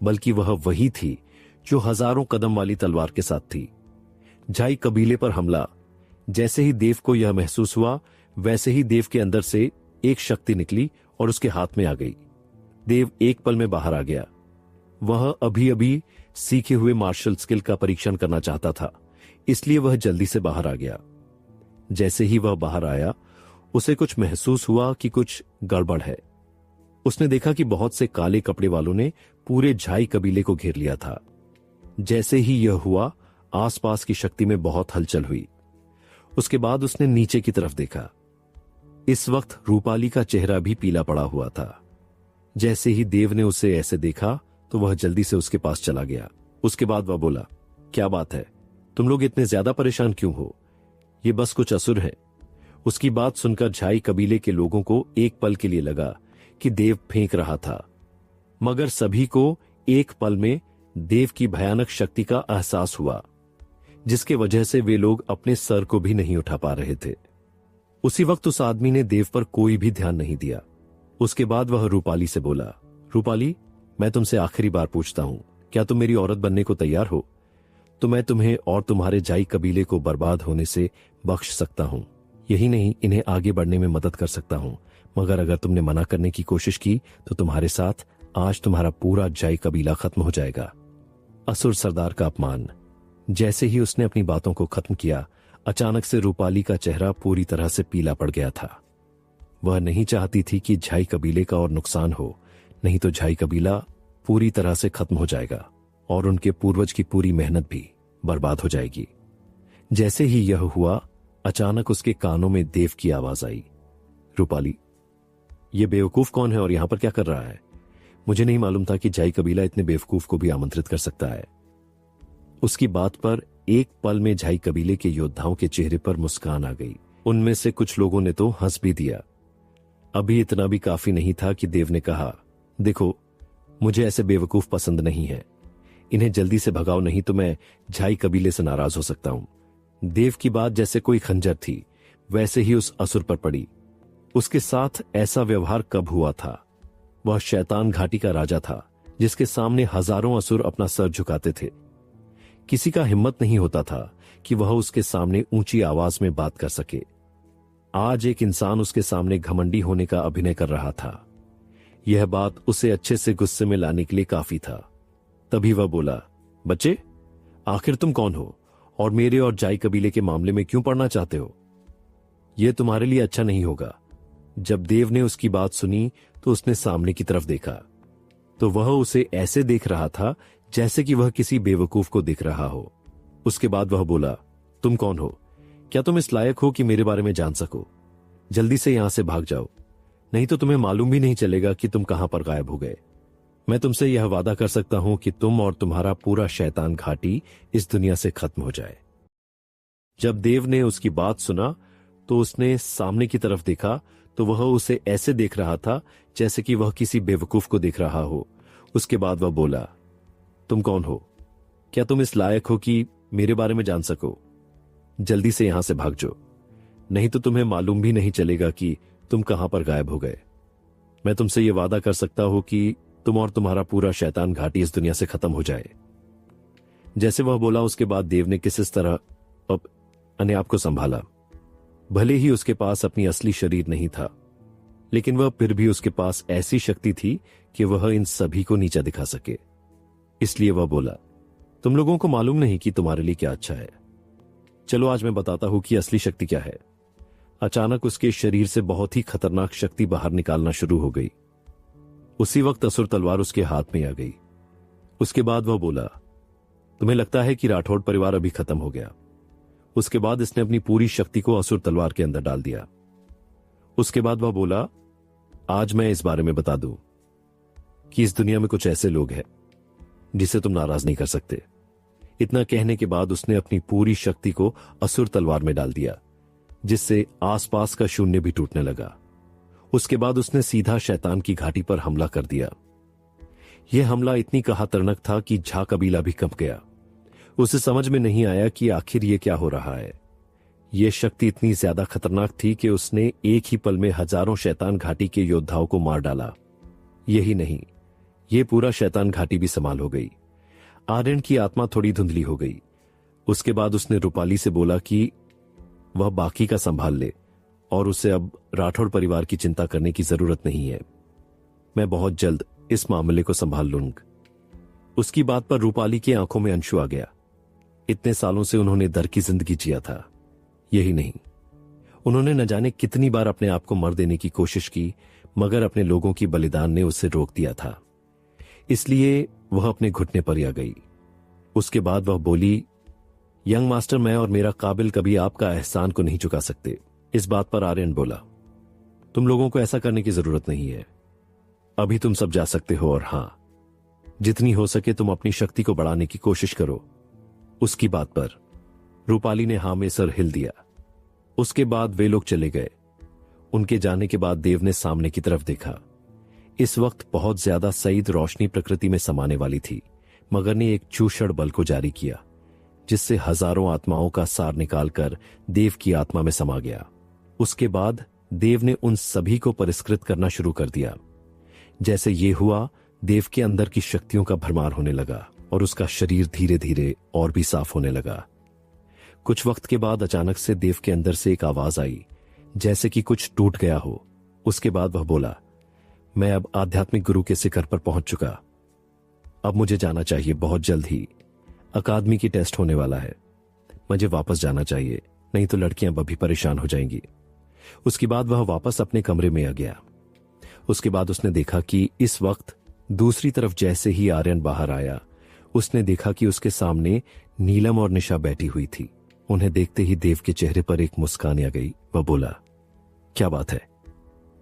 बल्कि वह वही थी जो हजारों कदम वाली तलवार के साथ थी। झाई कबीले पर हमला। जैसे ही देव को यह महसूस हुआ, वैसे ही देव के अंदर से एक शक्ति निकली और उसके हाथ में आ गई। देव एक पल में बाहर आ गया। वह अभी अभी सीखे हुए मार्शल स्किल का परीक्षण करना चाहता था, इसलिए वह जल्दी से बाहर आ गया। जैसे ही वह बाहर आया, उसे कुछ महसूस हुआ कि कुछ गड़बड़ है। उसने देखा कि बहुत से काले कपड़े वालों ने पूरे झाई कबीले को घेर लिया था। जैसे ही यह हुआ, आसपास की शक्ति में बहुत हलचल हुई। उसके बाद उसने नीचे की तरफ देखा। इस वक्त रूपाली का चेहरा भी पीला पड़ा हुआ था। जैसे ही देव ने उसे ऐसे देखा तो वह जल्दी से उसके पास चला गया। उसके बाद वह बोला, क्या बात है, तुम लोग इतने ज्यादा परेशान क्यों हो? ये बस कुछ असुर हैं। उसकी बात सुनकर झाई कबीले के लोगों को एक पल के लिए लगा कि देव फेंक रहा था, मगर सभी को एक पल में देव की भयानक शक्ति का एहसास हुआ, जिसके वजह से वे लोग अपने सर को भी नहीं उठा पा रहे थे। उसी वक्त उस आदमी ने देव पर कोई भी ध्यान नहीं दिया। उसके बाद वह रूपाली से बोला, रूपाली, मैं तुमसे आखिरी बार पूछता हूं, क्या तुम मेरी औरत बनने को तैयार हो? तो मैं तुम्हें और तुम्हारे झाई कबीले को बर्बाद होने से बख्श सकता हूं। यही नहीं, इन्हें आगे बढ़ने में मदद कर सकता हूं, मगर अगर तुमने मना करने की कोशिश की तो तुम्हारे साथ आज तुम्हारा पूरा झाई कबीला खत्म हो जाएगा। असुर सरदार का अपमान। जैसे ही उसने अपनी बातों को खत्म किया, अचानक से रूपाली का चेहरा पूरी तरह से पीला पड़ गया था। वह नहीं चाहती थी कि झाई कबीले का और नुकसान हो, नहीं तो झाई कबीला पूरी तरह से खत्म हो जाएगा और उनके पूर्वज की पूरी मेहनत भी बर्बाद हो जाएगी। जैसे ही यह हुआ, अचानक उसके कानों में देव की आवाज आई, रूपाली, ये बेवकूफ कौन है और यहां पर क्या कर रहा है? मुझे नहीं मालूम था कि झाई कबीला इतने बेवकूफ को भी आमंत्रित कर सकता है। उसकी बात पर एक पल में झाई कबीले के योद्धाओं के चेहरे पर मुस्कान आ गई। उनमें से कुछ लोगों ने तो हंस भी दिया। अभी इतना भी काफी नहीं था कि देव ने कहा, देखो, मुझे ऐसे बेवकूफ पसंद नहीं है। इन्हें जल्दी से भगाओ, नहीं तो मैं झाई कबीले से नाराज हो सकता हूं। देव की बात जैसे कोई खंजर थी, वैसे ही उस असुर पर पड़ी। उसके साथ ऐसा व्यवहार कब हुआ था? वह शैतान घाटी का राजा था, जिसके सामने हजारों असुर अपना सर झुकाते थे। किसी का हिम्मत नहीं होता था कि वह उसके सामने ऊंची आवाज में बात कर सके। आज एक इंसान उसके सामने घमंडी होने का अभिनय कर रहा था। यह बात उसे अच्छे से गुस्से में लाने के लिए काफी था। तभी वह बोला, बच्चे, आखिर तुम कौन हो और मेरे और जाई कबीले के मामले में क्यों पढ़ना चाहते हो? यह तुम्हारे लिए अच्छा नहीं होगा। जब देव ने उसकी बात सुनी तो उसने सामने की तरफ देखा तो वह उसे ऐसे देख रहा था जैसे कि वह किसी बेवकूफ को दिख रहा हो। उसके बाद वह बोला, तुम कौन हो? क्या तुम इस लायक हो कि मेरे बारे में जान सको? जल्दी से यहां से भाग जाओ, नहीं तो तुम्हें मालूम भी नहीं चलेगा कि तुम कहां पर गायब हो गए। मैं तुमसे यह वादा कर सकता हूं कि तुम और तुम्हारा पूरा शैतान घाटी इस दुनिया से खत्म हो जाए। जब देव ने उसकी बात सुना तो उसने सामने की तरफ देखा तो वह उसे ऐसे देख रहा था जैसे कि वह किसी बेवकूफ को देख रहा हो। उसके बाद वह बोला, तुम कौन हो? क्या तुम इस लायक हो कि मेरे बारे में जान सको? जल्दी से यहां से भाग जाओ, नहीं तो तुम्हें मालूम भी नहीं चलेगा कि तुम कहां पर गायब हो गए। मैं तुमसे यह वादा कर सकता हूं कि तुम और तुम्हारा पूरा शैतान घाटी इस दुनिया से खत्म हो जाए। जैसे वह बोला उसके बाद देव ने किस तरह अपने आप को संभाला। भले ही उसके पास अपनी असली शरीर नहीं था, लेकिन वह फिर भी उसके पास ऐसी शक्ति थी कि वह इन सभी को नीचा दिखा सके। इसलिए वह बोला, तुम लोगों को मालूम नहीं कि तुम्हारे लिए क्या अच्छा है। चलो आज मैं बताता हूं कि असली शक्ति क्या है। अचानक उसके शरीर से बहुत ही खतरनाक शक्ति बाहर निकालना शुरू हो गई। उसी वक्त असुर तलवार उसके हाथ में आ गई। उसके बाद वह बोला, तुम्हें लगता है कि राठौड़ परिवार अभी खत्म हो गया? उसके बाद इसने अपनी पूरी शक्ति को असुर तलवार के अंदर डाल दिया। उसके बाद वह बोला, आज मैं इस बारे में बता दूं कि इस दुनिया में कुछ ऐसे लोग हैं जिसे तुम नाराज नहीं कर सकते। इतना कहने के बाद उसने अपनी पूरी शक्ति को असुर तलवार में डाल दिया, जिससे आसपास का शून्य भी टूटने लगा। उसके बाद उसने सीधा शैतान की घाटी पर हमला कर दिया। यह हमला इतनी खतरनाक था कि झा कबीला भी कंप गया। उसे समझ में नहीं आया कि आखिर ये क्या हो रहा है। यह शक्ति इतनी ज्यादा खतरनाक थी कि उसने एक ही पल में हजारों शैतान घाटी के योद्धाओं को मार डाला। यही नहीं, यह पूरा शैतान घाटी भी संभाल हो गई। आर्यन की आत्मा थोड़ी धुंधली हो गई। उसके बाद उसने रूपाली से बोला कि वह बाकी का संभाल ले और उसे अब राठौड़ परिवार की चिंता करने की जरूरत नहीं है। मैं बहुत जल्द इस मामले को संभाल लूंगा। उसकी बात पर रूपाली की आंखों में अंशु आ गया। इतने सालों से उन्होंने डर की जिंदगी जिया था। यही नहीं, उन्होंने न जाने कितनी बार अपने आप को मर देने की कोशिश की, मगर अपने लोगों की बलिदान ने उसे रोक दिया था। इसलिए वह अपने घुटने पर आ गई। उसके बाद वह बोली, यंग मास्टर, मैं और मेरा काबिल कभी आपका एहसान को नहीं चुका सकते। इस बात पर आर्यन बोला, तुम लोगों को ऐसा करने की जरूरत नहीं है। अभी तुम सब जा सकते हो और हां, जितनी हो सके तुम अपनी शक्ति को बढ़ाने की कोशिश करो। उसकी बात पर रूपाली ने हां में सर हिल दिया। उसके बाद वे लोग चले गए। उनके जाने के बाद देव ने सामने की तरफ देखा। इस वक्त बहुत ज्यादा सईद रोशनी प्रकृति में समाने वाली थी। मगर ने एक चूषण बल को जारी किया, जिससे हजारों आत्माओं का सार निकालकर देव की आत्मा में समा गया। उसके बाद देव ने उन सभी को परिष्कृत करना शुरू कर दिया। जैसे ये हुआ, देव के अंदर की शक्तियों का भरमार होने लगा और उसका शरीर धीरे धीरे और भी साफ होने लगा। कुछ वक्त के बाद अचानक से देव के अंदर से एक आवाज आई, जैसे कि कुछ टूट गया हो। उसके बाद वह बोला, मैं अब आध्यात्मिक गुरु के शिखर पर पहुंच चुका। अब मुझे जाना चाहिए। बहुत जल्द ही अकादमी की टेस्ट होने वाला है। मुझे वापस जाना चाहिए, नहीं तो लड़कियां भी परेशान हो जाएंगी। उसके बाद वह वापस अपने कमरे में आ गया। उसके बाद उसने देखा कि इस वक्त दूसरी तरफ जैसे ही आर्यन बाहर आया, उसने देखा कि उसके सामने नीलम और निशा बैठी हुई थी। उन्हें देखते ही देव के चेहरे पर एक मुस्कान आ गई। वह बोला, क्या बात है,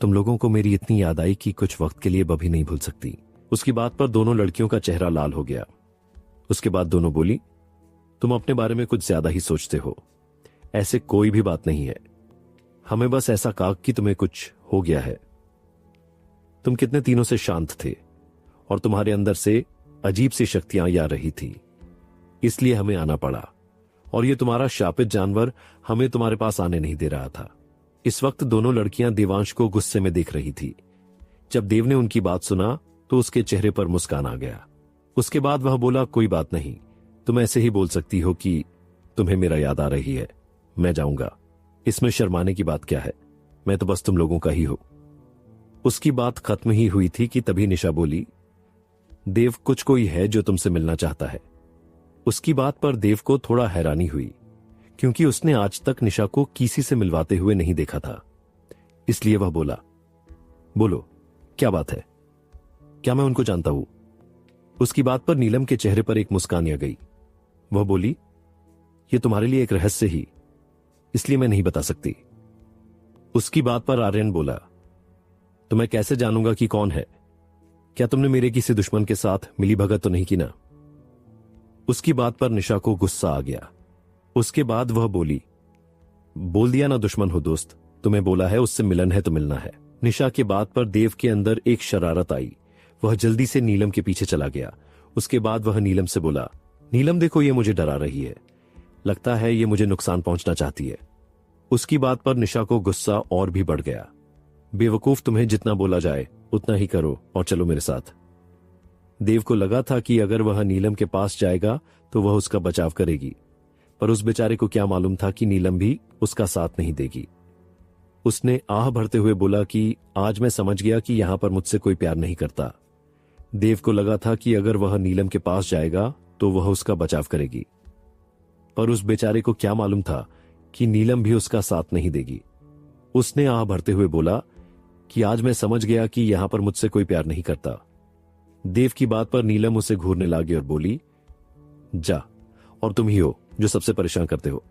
तुम लोगों को मेरी इतनी याद आई कि कुछ वक्त के लिए भी नहीं भूल सकती। उसकी बात पर दोनों लड़कियों का चेहरा लाल हो गया। उसके बाद दोनों बोली, तुम अपने बारे में कुछ ज्यादा ही सोचते हो। ऐसे कोई भी बात नहीं है। हमें बस ऐसा कहा कि तुम्हें कुछ हो गया है। तुम कितने दिनों से शांत थे और तुम्हारे अंदर से अजीब सी शक्तियां आ रही थी, इसलिए हमें आना पड़ा। और ये तुम्हारा शापित जानवर हमें तुम्हारे पास आने नहीं दे रहा था। इस वक्त दोनों लड़कियां देवांश को गुस्से में देख रही थी। जब देव ने उनकी बात सुना तो उसके चेहरे पर मुस्कान आ गया। उसके बाद वह बोला, कोई बात नहीं, तुम ऐसे ही बोल सकती हो कि तुम्हें मेरा याद आ रही है। मैं जाऊंगा, इसमें शर्माने की बात क्या है। मैं तो बस तुम लोगों का ही हूं। उसकी बात खत्म ही हुई थी कि तभी निशा बोली, देव, कुछ कोई है जो तुमसे मिलना चाहता है। उसकी बात पर देव को थोड़ा हैरानी हुई, क्योंकि उसने आज तक निशा को किसी से मिलवाते हुए नहीं देखा था। इसलिए वह बोला, बोलो, क्या बात है? क्या मैं उनको जानता हूं? उसकी बात पर नीलम के चेहरे पर एक मुस्कान आ गई। वह बोली, यह तुम्हारे लिए एक रहस्य ही, इसलिए मैं नहीं बता सकती। उसकी बात पर आर्यन बोला, तो मैं कैसे जानूंगा कि कौन है? क्या तुमने मेरे किसी दुश्मन के साथ मिली भगत तो नहीं की ना? उसकी बात पर निशा को गुस्सा आ गया। उसके बाद वह बोली, बोल दिया ना दुश्मन हो दोस्त, तुम्हें बोला है उससे मिलन है तो मिलना है। निशा के बात पर देव के अंदर एक शरारत आई। वह जल्दी से नीलम के पीछे चला गया। उसके बाद वह नीलम से बोला, नीलम देखो, ये मुझे डरा रही है, लगता है ये मुझे नुकसान पहुंचना चाहती है। उसकी बात पर निशा को गुस्सा और भी बढ़ गया। बेवकूफ, तुम्हें जितना बोला जाए उतना ही करो और चलो मेरे साथ। देव को लगा था कि अगर वह नीलम के पास जाएगा तो वह उसका बचाव करेगी, पर उस बेचारे को क्या मालूम था कि नीलम भी उसका साथ नहीं देगी। उसने आह भरते हुए बोला कि आज मैं समझ गया कि यहां पर मुझसे कोई प्यार नहीं करता। देव को लगा था कि अगर वह नीलम के पास जाएगा तो वह उसका बचाव करेगी, पर उस बेचारे को क्या मालूम था कि नीलम भी उसका साथ नहीं देगी। उसने आह भरते हुए बोला कि आज मैं समझ गया कि यहां पर मुझसे कोई प्यार नहीं करता। देव की बात पर नीलम उसे घूरने लगी और बोली, जा, और तुम ही हो जो सबसे परेशान करते हो।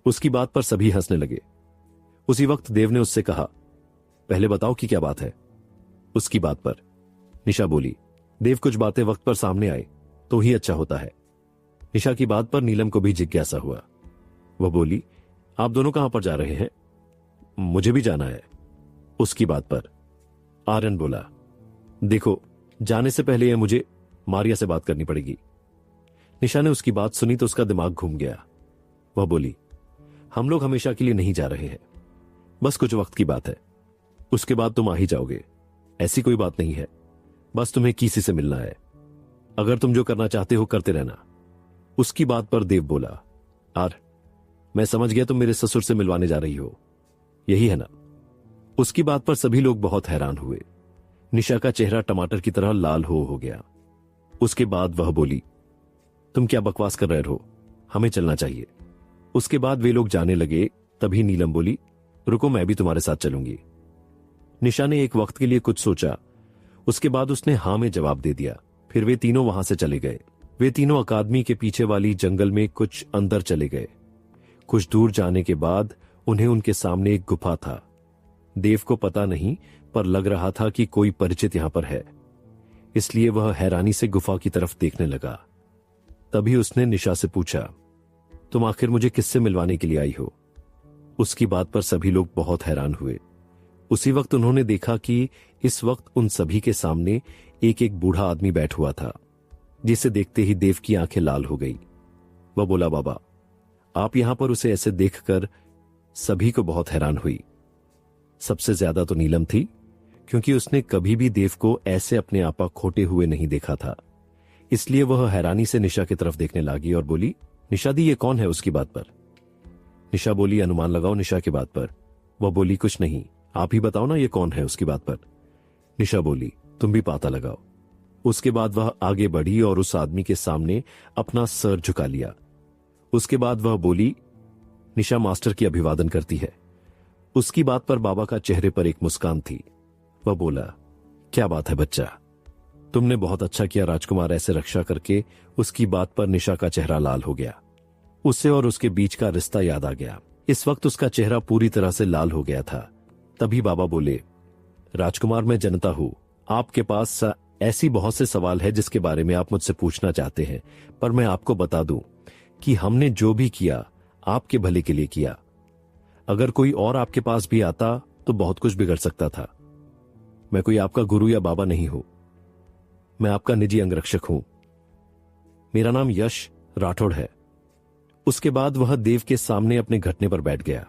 उसकी बात पर सभी हंसने लगे। उसी वक्त देव ने उससे कहा, पहले बताओ कि क्या बात है। उसकी बात पर निशा बोली, देव, कुछ बातें वक्त पर सामने आए तो ही अच्छा होता है। निशा की बात पर नीलम को भी जिज्ञासा हुआ। वह बोली, आप दोनों कहां पर जा रहे हैं? मुझे भी जाना है। उसकी बात पर आर्यन बोला, देखो, जाने से पहले यह मुझे मारिया से बात करनी पड़ेगी। निशा ने उसकी बात सुनी तो उसका दिमाग घूम गया। वह बोली, हम लोग हमेशा के लिए नहीं जा रहे हैं, बस कुछ वक्त की बात है, उसके बाद तुम आ ही जाओगे। ऐसी कोई बात नहीं है, बस तुम्हें किसी से मिलना है। अगर तुम जो करना चाहते हो करते रहना। उसकी बात पर देव बोला, मैं समझ गया तुम मेरे ससुर से मिलवाने जा रही हो, यही है ना? उसकी बात पर सभी लोग बहुत हैरान हुए। निशा का चेहरा टमाटर की तरह लाल हो गया। उसके बाद वह बोली, तुम क्या बकवास कर रहे हो, हमें चलना चाहिए। उसके बाद वे लोग जाने लगे। तभी नीलम बोली, रुको, मैं भी तुम्हारे साथ चलूंगी। निशा ने एक वक्त के लिए कुछ सोचा, उसके बाद उसने हां में जवाब दे दिया। फिर वे तीनों वहां से चले गए। वे तीनों अकादमी के पीछे वाली जंगल में कुछ अंदर चले गए। कुछ दूर जाने के बाद उन्हें उनके सामने एक गुफा था। देव को पता नहीं, पर लग रहा था कि कोई परिचित यहां पर है, इसलिए वह हैरानी से गुफा की तरफ देखने लगा। तभी उसने निशा से पूछा, तुम आखिर मुझे किससे मिलवाने के लिए आई हो? उसकी बात पर सभी लोग बहुत हैरान हुए। उसी वक्त उन्होंने देखा कि इस वक्त उन सभी के सामने एक बूढ़ा आदमी बैठ हुआ था, जिसे देखते ही देव की आंखें लाल हो गई। वह बोला, बाबा, आप यहां पर उसे ऐसे देखकर सभी को बहुत हैरान हुई। सबसे ज्यादा तो नीलम थी, क्योंकि उसने कभी भी देव को ऐसे अपने आपा खोटे हुए नहीं देखा था। इसलिए वह हैरानी से निशा की तरफ देखने लगी और बोली, निशा दी, ये कौन है? उसकी बात पर निशा बोली, अनुमान लगाओ निशा की बात पर। वह बोली, कुछ नहीं, आप ही बताओ ना ये कौन है? उसकी बात पर निशा बोली, तुम भी पता लगाओ। उसके बाद वह आगे बढ़ी और उस आदमी के सामने अपना सर झुका लिया। उसके बाद वह बोली, निशा मास्टर की अभिवादन करती है। उसकी बात पर बाबा का चेहरे पर एक मुस्कान थी। वह बोला, क्या बात है बच्चा, तुमने बहुत अच्छा किया राजकुमार, ऐसे रक्षा करके। उसकी बात पर निशा का चेहरा लाल हो गया। उससे और उसके बीच का रिश्ता याद आ गया। इस वक्त उसका चेहरा पूरी तरह से लाल हो गया था। तभी बाबा बोले, राजकुमार, मैं जानता हूं आपके पास ऐसी बहुत से सवाल है जिसके बारे में आप मुझसे पूछना चाहते हैं, पर मैं आपको बता दूं कि हमने जो भी किया आपके भले के लिए किया। अगर कोई और आपके पास भी आता तो बहुत कुछ बिगड़ सकता था। मैं कोई आपका गुरु या बाबा नहीं हूं, मैं आपका निजी अंगरक्षक हूं। मेरा नाम यश राठौड़ है। उसके बाद वह देव के सामने अपने घटने पर बैठ गया।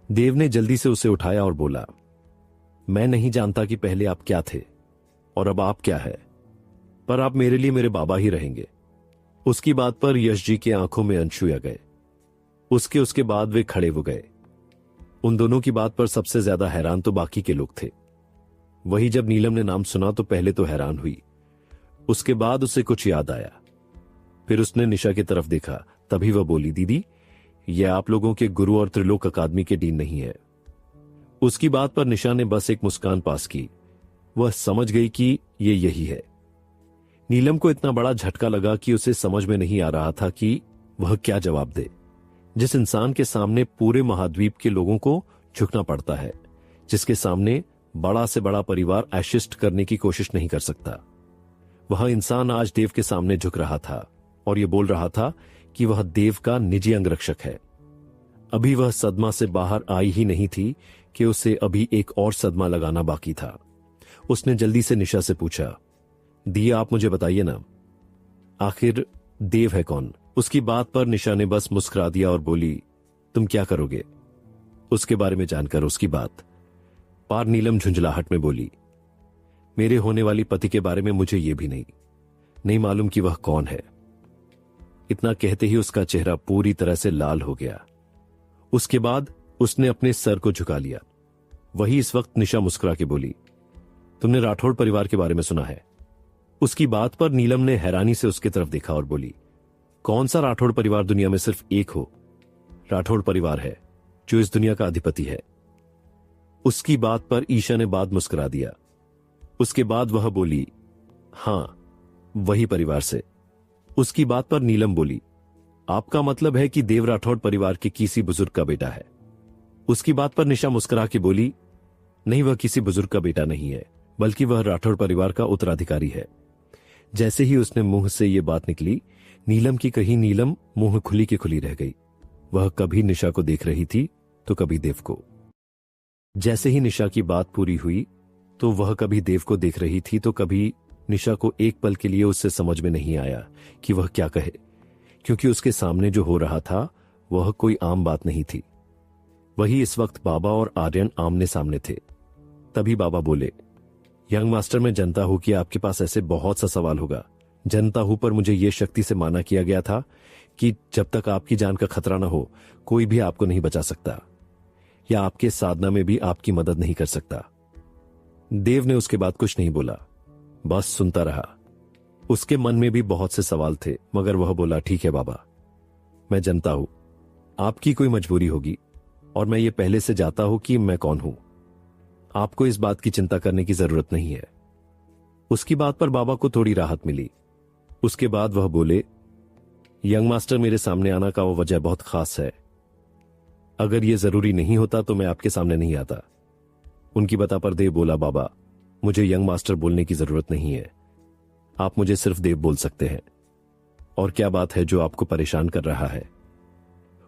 देव ने जल्दी से उसे उठाया और बोला, मैं नहीं जानता कि पहले आप क्या थे और अब आप क्या है, पर आप मेरे लिए मेरे बाबा ही रहेंगे। उसकी बात पर यश जी की आंखों में अंशु आ गए। उसके बाद वे खड़े हो गए। उन दोनों की बात पर सबसे ज्यादा हैरान तो बाकी के लोग थे। वही जब नीलम ने नाम सुना तो पहले तो हैरान हुई, उसके बाद उसे कुछ याद आया। फिर उसने निशा की तरफ देखा, तभी वह बोली, दीदी यह आप लोगों के गुरु और त्रिलोक अकादमी के डीन नहीं है। उसकी बात पर निशा ने बस एक मुस्कान पास की। वह समझ गई कि ये यही है। नीलम को इतना बड़ा झटका लगा कि उसे समझ में नहीं आ रहा था कि वह क्या जवाब दे। जिस इंसान के सामने पूरे महाद्वीप के लोगों को झुकना पड़ता है, जिसके सामने बड़ा से बड़ा परिवार एशिस्ट करने की कोशिश नहीं कर सकता, वह इंसान आज देव के सामने झुक रहा था और यह बोल रहा था कि वह देव का निजी अंगरक्षक है। अभी वह सदमा से बाहर आई ही नहीं थी कि उसे अभी एक और सदमा लगाना बाकी था। उसने जल्दी से निशा से पूछा, दिया आप मुझे बताइए ना, आखिर देव है कौन? उसकी बात पर निशा ने बस मुस्कुरा दिया और बोली, तुम क्या करोगे उसके बारे में जानकर? उसकी बात पार नीलम झुंझलाहट में बोली, मेरे होने वाली पति के बारे में मुझे यह भी नहीं मालूम कि वह कौन है। इतना कहते ही उसका चेहरा पूरी तरह से लाल हो गया। उसके बाद उसने अपने सर को झुका लिया। वही इस वक्त निशा मुस्कुरा के बोली, तुमने राठौड़ परिवार के बारे में सुना है? उसकी बात पर नीलम ने हैरानी से उसकी तरफ देखा और बोली, कौन सा राठौड़ परिवार? दुनिया में सिर्फ एक हो राठौड़ परिवार है जो इस दुनिया का अधिपति है। उसकी बात पर ईशा ने बाद मुस्कुरा दिया। उसके बाद वह बोली, हां वही परिवार से। उसकी बात पर नीलम बोली, आपका मतलब है कि देव राठौड़ परिवार के किसी बुजुर्ग का बेटा है? उसकी बात पर निशा मुस्कुरा के बोली, नहीं वह किसी बुजुर्ग का बेटा नहीं है, बल्कि वह राठौड़ परिवार का उत्तराधिकारी है। जैसे ही उसने मुंह से यह बात निकली, नीलम की कहीं नीलम मुंह खुली की खुली रह गई। वह कभी निशा को देख रही थी तो कभी देव को। जैसे ही निशा की बात पूरी हुई तो वह कभी देव को देख रही थी तो कभी निशा को एक पल के लिए उससे समझ में नहीं आया कि वह क्या कहे, क्योंकि उसके सामने जो हो रहा था वह कोई आम बात नहीं थी। वही इस वक्त बाबा और आर्यन आमने सामने थे। तभी बाबा बोले, यंग मास्टर, मैं जानता हूं कि आपके पास ऐसे बहुत सा सवाल होगा। जानता हूं, पर मुझे यह शक्ति से माना किया गया था कि जब तक आपकी जान का खतरा न हो कोई भी आपको नहीं बचा सकता या आपके साधना में भी आपकी मदद नहीं कर सकता। देव ने उसके बाद कुछ नहीं बोला, बस सुनता रहा। उसके मन में भी बहुत से सवाल थे, मगर वह बोला, ठीक है बाबा, मैं जानता हूं आपकी कोई मजबूरी होगी और मैं ये पहले से जानता हूं कि मैं कौन हूं। आपको इस बात की चिंता करने की जरूरत नहीं है। उसकी बात पर बाबा को थोड़ी राहत मिली। उसके बाद वह बोले, यंग मास्टर, मेरे सामने आना का वो वजह बहुत खास है। अगर यह जरूरी नहीं होता तो मैं आपके सामने नहीं आता। उनकी बता पर देव बोला, बाबा मुझे यंग मास्टर बोलने की जरूरत नहीं है, आप मुझे सिर्फ देव बोल सकते हैं। और क्या बात है जो आपको परेशान कर रहा है?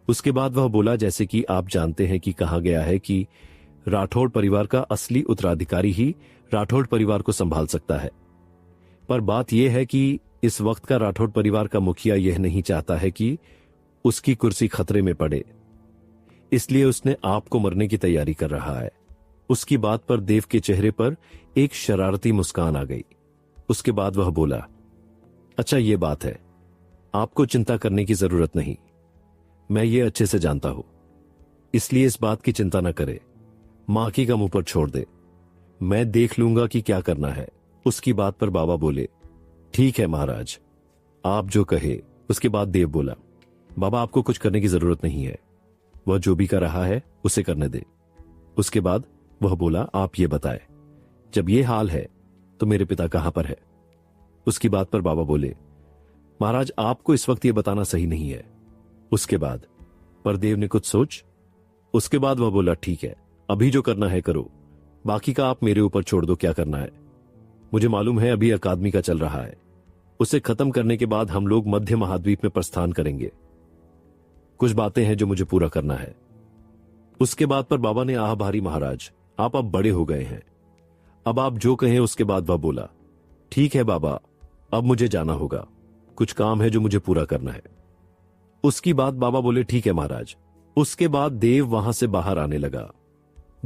उसके बाद वह बोला, जैसे कि आप जानते हैं कि कहा गया है कि राठौड़ परिवार का असली उत्तराधिकारी ही राठौड़ परिवार को संभाल सकता है। पर बात यह है कि इस वक्त का राठौड़ परिवार का मुखिया यह नहीं चाहता है कि उसकी कुर्सी खतरे में पड़े, इसलिए उसने आपको मरने की तैयारी कर रहा है। उसकी बात पर देव के चेहरे पर एक शरारती मुस्कान आ गई। उसके बाद वह बोला, अच्छा ये बात है, आपको चिंता करने की जरूरत नहीं, मैं ये अच्छे से जानता हूं, इसलिए इस बात की चिंता न करे। मां की का मुंह पर छोड़ दे, मैं देख लूंगा कि क्या करना है। उसकी बात पर बाबा बोले, ठीक है महाराज, आप जो कहे। उसके बाद देव बोला, बाबा आपको कुछ करने की जरूरत नहीं है, वह जो भी कर रहा है उसे करने दे। उसके बाद वह बोला, आप ये बताएं, जब ये हाल है तो मेरे पिता कहां पर है? उसकी बात पर बाबा बोले, महाराज आपको इस वक्त ये बताना सही नहीं है। उसके बाद पर देव ने कुछ सोच। उसके बाद वह बोला, ठीक है, अभी जो करना है करो, बाकी का आप मेरे ऊपर छोड़ दो, क्या करना है। मुझे मालूम है अभी अकादमी का चल रहा है, उसे खत्म करने के बाद हम लोग मध्य महाद्वीप में प्रस्थान करेंगे। कुछ बातें हैं जो मुझे पूरा करना है। उसके बाद पर बाबा ने, आह भारी महाराज, आप अब बड़े हो गए हैं, अब आप जो कहें। उसके बाद वह बोला, ठीक है बाबा, अब मुझे जाना होगा, कुछ काम है जो मुझे पूरा करना है। उसकी बात बाबा बोले, ठीक है महाराज। उसके बाद देव वहां से बाहर आने लगा।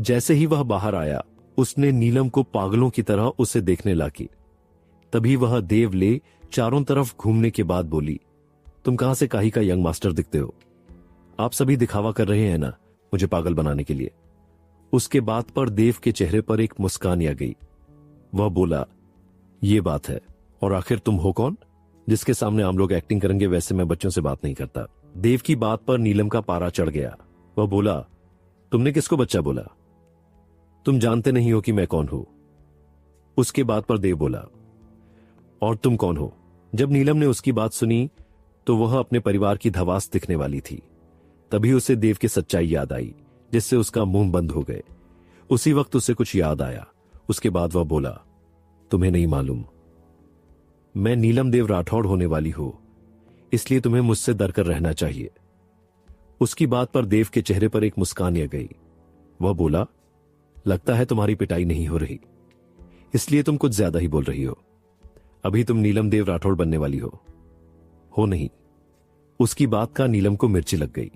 जैसे ही वह बाहर आया, उसने नीलम को पागलों की तरह उसे देखने लगी। तभी वह देव ले चारों तरफ घूमने के बाद बोली, तुम कहां से काहे का यंग मास्टर दिखते हो? आप सभी दिखावा कर रहे हैं ना मुझे पागल बनाने के लिए। उसके बात पर देव के चेहरे पर एक मुस्कान आ गई। वह बोला, ये बात है, और आखिर तुम हो कौन जिसके सामने आम लोग एक्टिंग करेंगे? वैसे मैं बच्चों से बात नहीं करता। देव की बात पर नीलम का पारा चढ़ गया। वह बोला, तुमने किसको बच्चा बोला? तुम जानते नहीं हो कि मैं कौन हूं। उसके बात पर देव बोला, और तुम कौन हो? जब नीलम ने उसकी बात सुनी तो वह अपने परिवार की धवास दिखने वाली थी। तभी उसे देव की सच्चाई याद आई, जिससे उसका मुंह बंद हो गए। उसी वक्त उसे कुछ याद आया। उसके बाद वह बोला, तुम्हें नहीं मालूम, मैं नीलम देव राठौड़ होने वाली हूं, इसलिए तुम्हें मुझसे डर कर रहना चाहिए। उसकी बात पर देव के चेहरे पर एक मुस्कान आ गई। वह बोला, लगता है तुम्हारी पिटाई नहीं हो रही, इसलिए तुम कुछ ज्यादा ही बोल रही हो। अभी तुम नीलम देव राठौड़ बनने वाली हो नहीं? उसकी बात का नीलम को मिर्ची लग गई।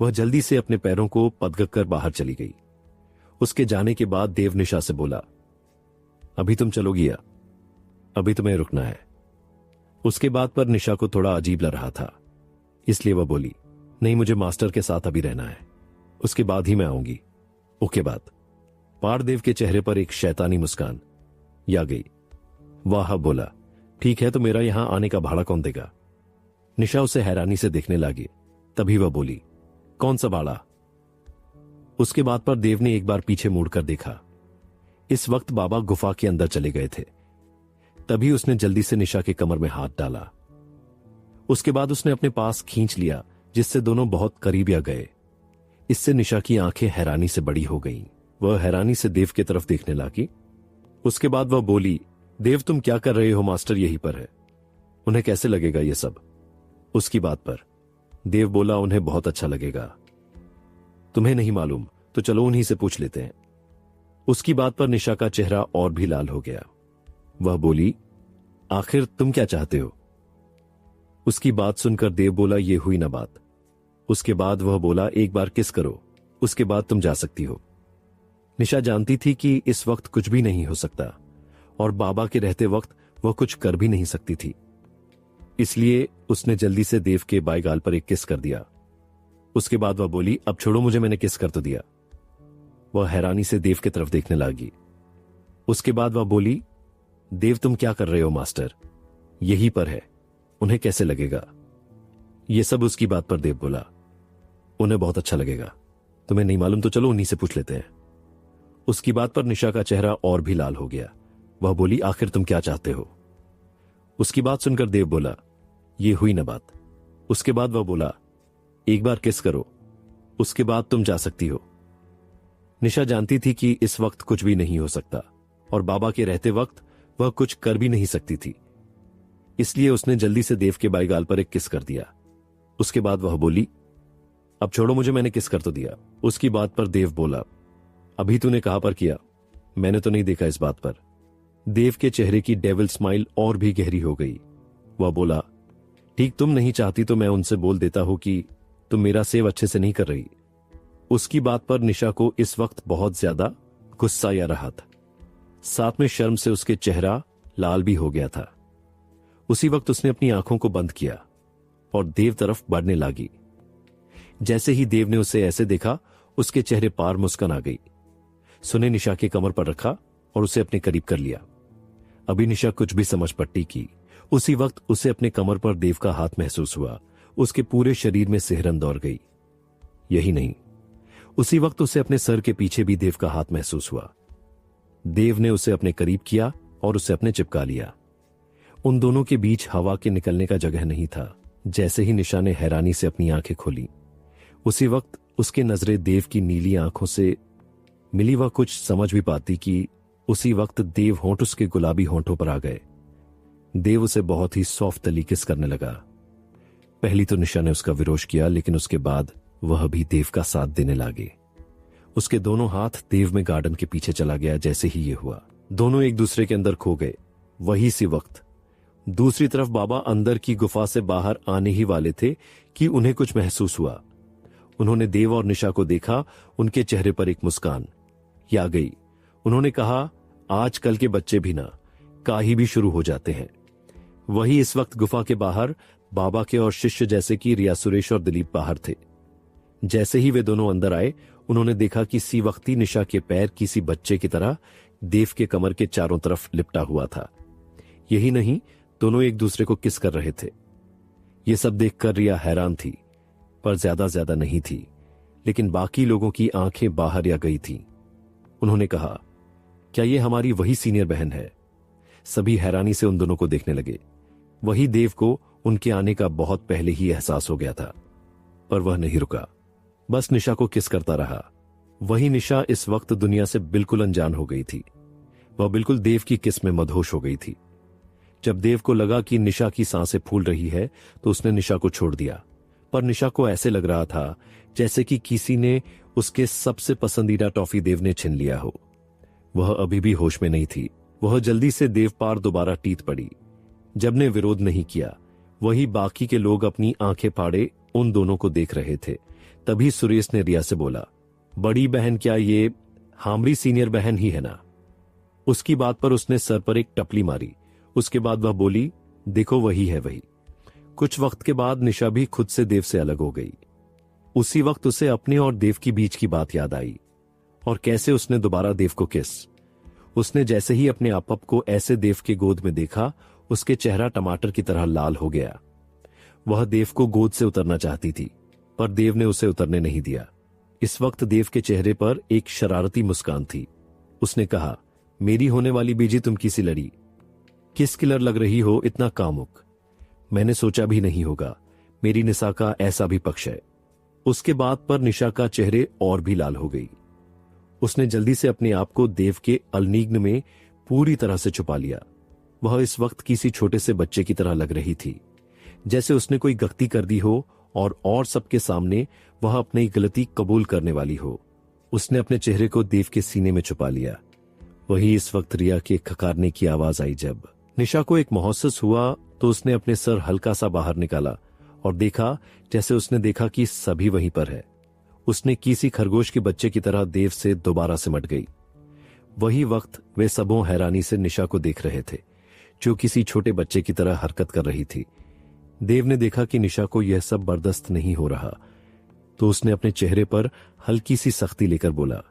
वह जल्दी से अपने पैरों को पदगक कर बाहर चली गई। उसके जाने के बाद देव निशा से बोला, अभी तुम चलोगी या अभी तुम्हें रुकना है? उसके बाद पर निशा को थोड़ा अजीब लग रहा था, इसलिए वह बोली, नहीं, मुझे मास्टर के साथ अभी रहना है, उसके बाद ही मैं आऊंगी। ओके बात। पारदेव के चेहरे पर एक शैतानी मुस्कान आ गई। वाह बोला, ठीक है, तो मेरा यहां आने का भाड़ा कौन देगा? निशा उसे हैरानी से देखने लगी। तभी वह बोली, कौन सा भाड़ा? उसके बाद पर देव ने एक बार पीछे मुड़कर देखा। इस वक्त बाबा गुफा के अंदर चले गए थे। तभी उसने जल्दी से निशा के कमर में हाथ डाला। उसके बाद उसने अपने पास खींच लिया, जिससे दोनों बहुत करीब आ गए। इससे निशा की आंखें हैरानी से बड़ी हो गईं। वह हैरानी से देव की तरफ देखने लगी। उसके बाद वह बोली, देव तुम क्या कर रहे हो? मास्टर यहीं पर है, उन्हें कैसे लगेगा ये सब? उसकी बात पर देव बोला, उन्हें बहुत अच्छा लगेगा। तुम्हें नहीं मालूम तो चलो उन्हीं से पूछ लेते हैं। उसकी बात पर निशा का चेहरा और भी लाल हो गया। वह बोली, आखिर तुम क्या चाहते हो? उसकी बात सुनकर देव बोला, ये हुई ना बात। उसके बाद वह बोला, एक बार किस करो, उसके बाद तुम जा सकती हो। निशा जानती थी कि इस वक्त कुछ भी नहीं हो सकता, और बाबा के रहते वक्त वह कुछ कर भी नहीं सकती थी। इसलिए उसने जल्दी से देव के बाएं गाल पर एक किस कर दिया। उसके बाद वह बोली, अब छोड़ो मुझे, मैंने किस कर तो दिया। वह हैरानी से देव की तरफ देखने लगी। उसके बाद वह बोली, देव तुम क्या कर रहे हो? मास्टर यहीं पर है, उन्हें कैसे लगेगा? यह सब उसकी बात पर देव बोला, उन्हें बहुत अच्छा लगेगा। तुम्हें नहीं मालूम तो चलो उन्हीं से पूछ लेते हैं। उसकी बात पर निशा का चेहरा और भी लाल हो गया। वह बोली, आखिर तुम क्या चाहते हो? उसकी बात सुनकर देव बोला, ये हुई ना बात। उसके बाद वह बोला, एक बार किस करो, उसके बाद तुम जा सकती हो। निशा जानती थी कि इस वक्त कुछ भी नहीं हो सकता, और बाबा के रहते वक्त वह कुछ कर भी नहीं सकती थी। इसलिए उसने जल्दी से देव के बाएं गाल पर एक किस कर दिया। उसके बाद वह बोली, अब छोड़ो मुझे, मैंने किस कर तो दिया। उसकी बात पर देव बोला, अभी तूने कहां पर किया? मैंने तो नहीं देखा इस बात पर। देव के चेहरे की डेविल स्माइल और भी गहरी हो गई। वह बोला, ठीक, तुम नहीं चाहती तो मैं उनसे बोल देता हूं कि तुम मेरा सेव अच्छे से नहीं कर रही। उसकी बात पर निशा को इस वक्त बहुत ज्यादा गुस्सा आ रहा था, साथ में शर्म से उसके चेहरा लाल भी हो गया था। उसी वक्त उसने अपनी आंखों को बंद किया और देव तरफ बढ़ने लगी। जैसे ही देव ने उसे ऐसे देखा, उसके चेहरे पार मुस्कान आ गई। सुने निशा के कमर पर रखा और उसे अपने करीब कर लिया। अभी निशा कुछ भी समझ पट्टी की। उसी वक्त उसे अपने कमर पर देव का हाथ महसूस हुआ। उसके पूरे शरीर में सिहरन दौड़ गई। यही नहीं, उसी वक्त उसे अपने सर के पीछे भी देव का हाथ महसूस हुआ। देव ने उसे अपने करीब किया और उसे अपने चिपका लिया। उन दोनों के बीच हवा के निकलने का जगह नहीं था। जैसे ही निशा ने हैरानी से अपनी आंखें खोली, उसी वक्त उसके नजरें देव की नीली आंखों से मिली। वह कुछ समझ भी पाती कि उसी वक्त देव होंठ उसके गुलाबी होंठों पर आ गए। देव उसे बहुत ही सॉफ्ट तली किस करने लगा। पहली तो निशा ने उसका विरोध किया, लेकिन उसके बाद वह भी देव का साथ देने लगे। उसके दोनों हाथ देव में गार्डन के पीछे चला गया। जैसे ही ये हुआ, दोनों एक दूसरे के अंदर खो गए। वही सी वक्त दूसरी तरफ बाबा अंदर की गुफा से बाहर आने ही वाले थे कि उन्हें कुछ महसूस हुआ। उन्होंने देव और निशा को देखा। उनके चेहरे पर एक मुस्कान आ गई। उन्होंने कहा, आजकल के बच्चे भी ना काही भी शुरू हो जाते हैं। वही इस वक्त गुफा के बाहर बाबा के और शिष्य जैसे कि रिया सुरेश और दिलीप बाहर थे। जैसे ही वे दोनों अंदर आए, उन्होंने देखा कि सी वक्ती निशा के पैर किसी बच्चे की तरह देव के कमर के चारों तरफ लिपटा हुआ था। यही नहीं, दोनों एक दूसरे को किस कर रहे थे। ये सब देखकर रिया हैरान थी, पर ज्यादा नहीं थी, लेकिन बाकी लोगों की आंखें बाहर या गई थीं। उन्होंने कहा, क्या ये हमारी वही सीनियर बहन है? सभी हैरानी से उन दोनों को देखने लगे। वही देव को उनके आने का बहुत पहले ही एहसास हो गया था, पर वह नहीं रुका, बस निशा को किस करता रहा। वही निशा इस वक्त दुनिया से बिल्कुल अनजान हो गई थी। वह बिल्कुल देव की किस में मदहोश हो गई थी। जब देव को लगा कि निशा की सांसें फूल रही है तो उसने निशा को छोड़ दिया, पर निशा को ऐसे लग रहा था जैसे कि किसी ने उसके सबसे पसंदीदा टॉफी देव ने छीन लिया हो। वह अभी भी होश में नहीं थी। वह जल्दी से देव पार दोबारा टीत पड़ी। जब ने विरोध नहीं किया, वही बाकी के लोग अपनी आंखें फाड़े उन दोनों को देख रहे थे। तभी सुरेश ने रिया से बोला, बड़ी बहन क्या ये हमारी सीनियर बहन ही है ना? उसकी बात पर उसने सर पर एक टपली मारी। उसके बाद वह बोली, देखो वही है वही। कुछ वक्त के बाद निशा भी खुद से देव से अलग हो गई। उसी वक्त उसे अपने और देव की बीच की बात याद आई, और कैसे उसने दोबारा देव को किस। उसने जैसे ही अपने आप को ऐसे देव के गोद में देखा, उसके चेहरा टमाटर की तरह लाल हो गया। वह देव को गोद से उतरना चाहती थी, पर देव ने उसे उतरने नहीं दिया। इस वक्त देव के चेहरे पर एक शरारती मुस्कान थी। उसने कहा, मेरी होने वाली बीजी तुम किसी लड़ी, किस किलर लग रही हो इतना कामुक। मैंने सोचा भी नहीं होगा मेरी निशा का ऐसा भी पक्ष है। उसके बाद पर निशा का चेहरे और भी लाल हो गई। उसने जल्दी से अपने आप को देव के अलनीग्न में पूरी तरह से छुपा लिया। वह इस वक्त किसी छोटे से बच्चे की तरह लग रही थी, जैसे उसने कोई गलती कर दी हो और सबके सामने वह अपनी गलती कबूल करने वाली हो। उसने अपने चेहरे को देव के सीने में छुपा लिया। वही इस वक्त रिया के खकारने की आवाज आई। जब निशा को एक महसूस हुआ तो उसने अपने सर हल्का सा बाहर निकाला और देखा जैसे उसने देखा कि सभी वहीं पर है। उसने किसी खरगोश के बच्चे की तरह देव से दोबारा सिमट गई। वही वक्त वे सबों हैरानी से निशा को देख रहे थे, जो किसी छोटे बच्चे की तरह हरकत कर रही थी। देव ने देखा कि निशा को यह सब बर्दाश्त नहीं हो रहा, तो उसने अपने चेहरे पर हल्की सी सख्ती लेकर बोला,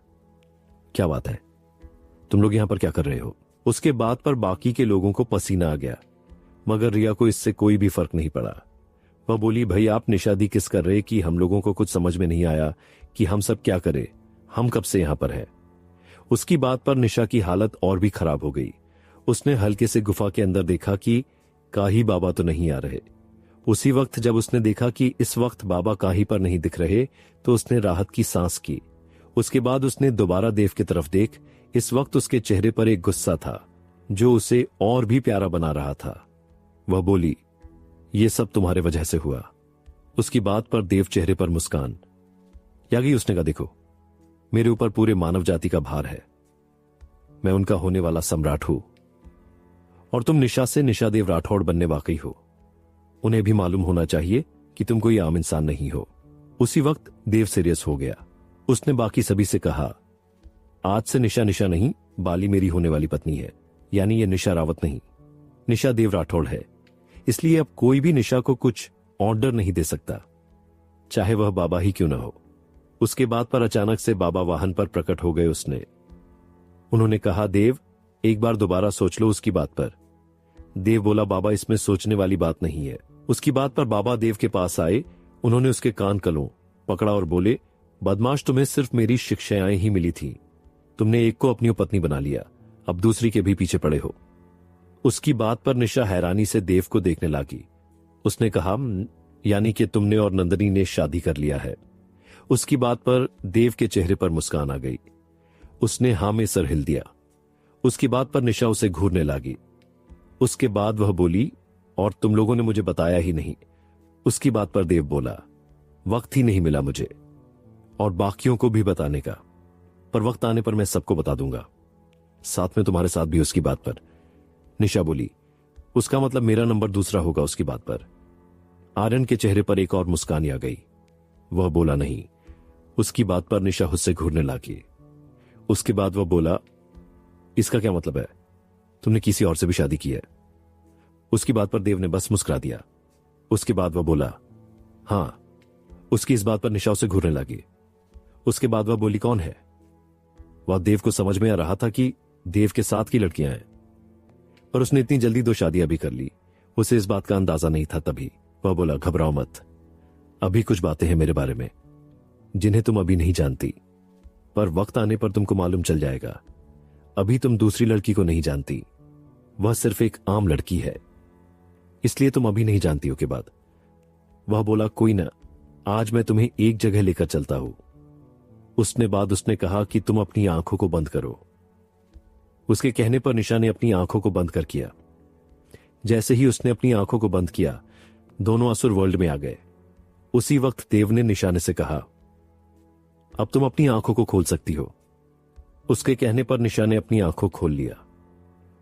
क्या बात है, तुम लोग यहां पर क्या कर रहे हो? उसके बाद पर बाकी के लोगों को पसीना आ गया, मगर रिया को इससे कोई भी फर्क नहीं पड़ा। वह बोली, भाई आप निशा दी किस कर रहे कि हम लोगों को कुछ समझ में नहीं आया कि हम सब क्या करें, हम कब से यहां पर हैं। उसकी बात पर निशा की हालत और भी खराब हो गई। उसने हल्के से गुफा के अंदर देखा कि काही बाबा तो नहीं आ रहे। उसी वक्त जब उसने देखा कि इस वक्त बाबा काही पर नहीं दिख रहे, तो उसने राहत की सांस की। उसके बाद उसने दोबारा देव की तरफ देख। इस वक्त उसके चेहरे पर एक गुस्सा था जो उसे और भी प्यारा बना रहा था। वह बोली, ये सब तुम्हारे वजह से हुआ। उसकी बात पर देव चेहरे पर मुस्कान यागी। उसने कहा, देखो मेरे ऊपर पूरे मानव जाति का भार है, मैं उनका होने वाला सम्राट हूं, और तुम निशा से निशा देव राठौड़ बनने वाकई हो। उन्हें भी मालूम होना चाहिए कि तुम कोई आम इंसान नहीं हो। उसी वक्त देव सीरियस हो गया। उसने बाकी सभी से कहा, आज से निशा निशा नहीं, बाली मेरी होने वाली पत्नी है, यानी ये निशा रावत नहीं, निशा देव राठौड़ है। इसलिए अब कोई भी निशा को कुछ ऑर्डर नहीं दे सकता, चाहे वह बाबा ही क्यों ना हो। उसके बाद पर अचानक से बाबा वाहन पर प्रकट हो गए। उन्होंने कहा, देव एक बार दोबारा सोच लो उसकी बात पर। देव बोला, बाबा इसमें सोचने वाली बात नहीं है। उसकी बात पर बाबा देव के पास आए। उन्होंने उसके कान कलों पकड़ा और बोले, बदमाश, तुम्हें सिर्फ मेरी शिक्षाएं ही मिली थी, तुमने एक को अपनी पत्नी बना लिया, अब दूसरी के भी पीछे पड़े हो। उसकी बात पर निशा हैरानी से देव को देखने लगी। उसने कहा, यानी कि तुमने और नंदनी ने शादी कर लिया है। उसकी बात पर देव के चेहरे पर मुस्कान आ गई। उसने हां में सर हिल दिया। उसकी बात पर निशा उसे घूरने लगी। उसके बाद वह बोली, और तुम लोगों ने मुझे बताया ही नहीं। उसकी बात पर देव बोला, वक्त ही नहीं मिला मुझे और बाकियों को भी बताने का, पर वक्त आने पर मैं सबको बता दूंगा, साथ में तुम्हारे साथ भी। उसकी बात पर निशा बोली, उसका मतलब मेरा नंबर दूसरा होगा। उसकी बात पर आर्यन के चेहरे पर एक और मुस्कान आ गई। वह बोला नहीं। उसकी बात पर निशा उससे घूरने लगी। उसके बाद वह बोला, इसका क्या मतलब है, तुमने किसी और से भी शादी की है? उसकी बात पर देव ने बस मुस्कुरा दिया। उसके बाद वह बोला, हां। उसकी इस बात पर निशा उसे घूरने लगी। उसके बाद वह बोली, कौन है? वह देव को समझ में आ रहा था कि देव के साथ की लड़कियां हैं, पर उसने इतनी जल्दी 2 शादियां भी कर ली। उसे इस बात का अंदाजा नहीं था। तभी वह बोला, घबराओ मत, अभी कुछ बातें हैं मेरे बारे में जिन्हें तुम अभी नहीं जानती, पर वक्त आने पर तुमको मालूम चल जाएगा। अभी तुम दूसरी लड़की को नहीं जानती, वह सिर्फ एक आम लड़की है, इसलिए तुम अभी नहीं जानती हो। के बाद वह बोला, कोई ना, आज मैं तुम्हें एक जगह लेकर चलता हूं। उसने कहा कि तुम अपनी आंखों को बंद करो। उसके कहने पर निशा ने अपनी आंखों को बंद कर किया। जैसे ही उसने अपनी आंखों को बंद किया, दोनों असुर वर्ल्ड में आ गए। उसी वक्त देव ने निशाने से कहा, अब तुम अपनी आंखों को खोल सकती हो। उसके कहने पर निशा ने अपनी आंखों खोल लिया।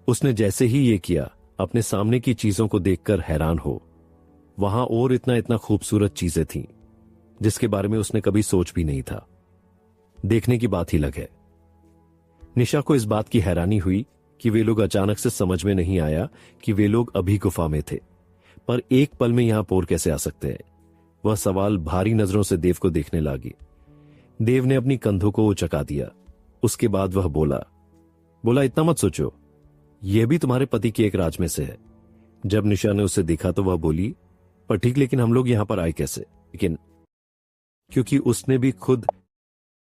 उसने जैसे ही ये किया, अपने सामने की चीजों को देखकर हैरान हो। वहां और इतना इतना खूबसूरत चीजें थीं जिसके बारे में उसने कभी सोच भी नहीं था। देखने की बात ही अलग है। निशा को इस बात की हैरानी हुई कि वे लोग, अचानक से समझ में नहीं आया कि वे लोग अभी गुफा में थे, पर एक पल में यहां पोर कैसे आ सकते हैं। वह सवाल भारी नजरों से देव को देखने लगी। देव ने अपनी कंधों को उचका दिया। उसके बाद वह बोला, इतना मत सोचो, यह भी तुम्हारे पति की एक राज में से है। जब निशा ने उसे देखा तो वह बोली, पर ठीक, लेकिन हम लोग यहां पर आए कैसे? लेकिन क्योंकि उसने भी खुद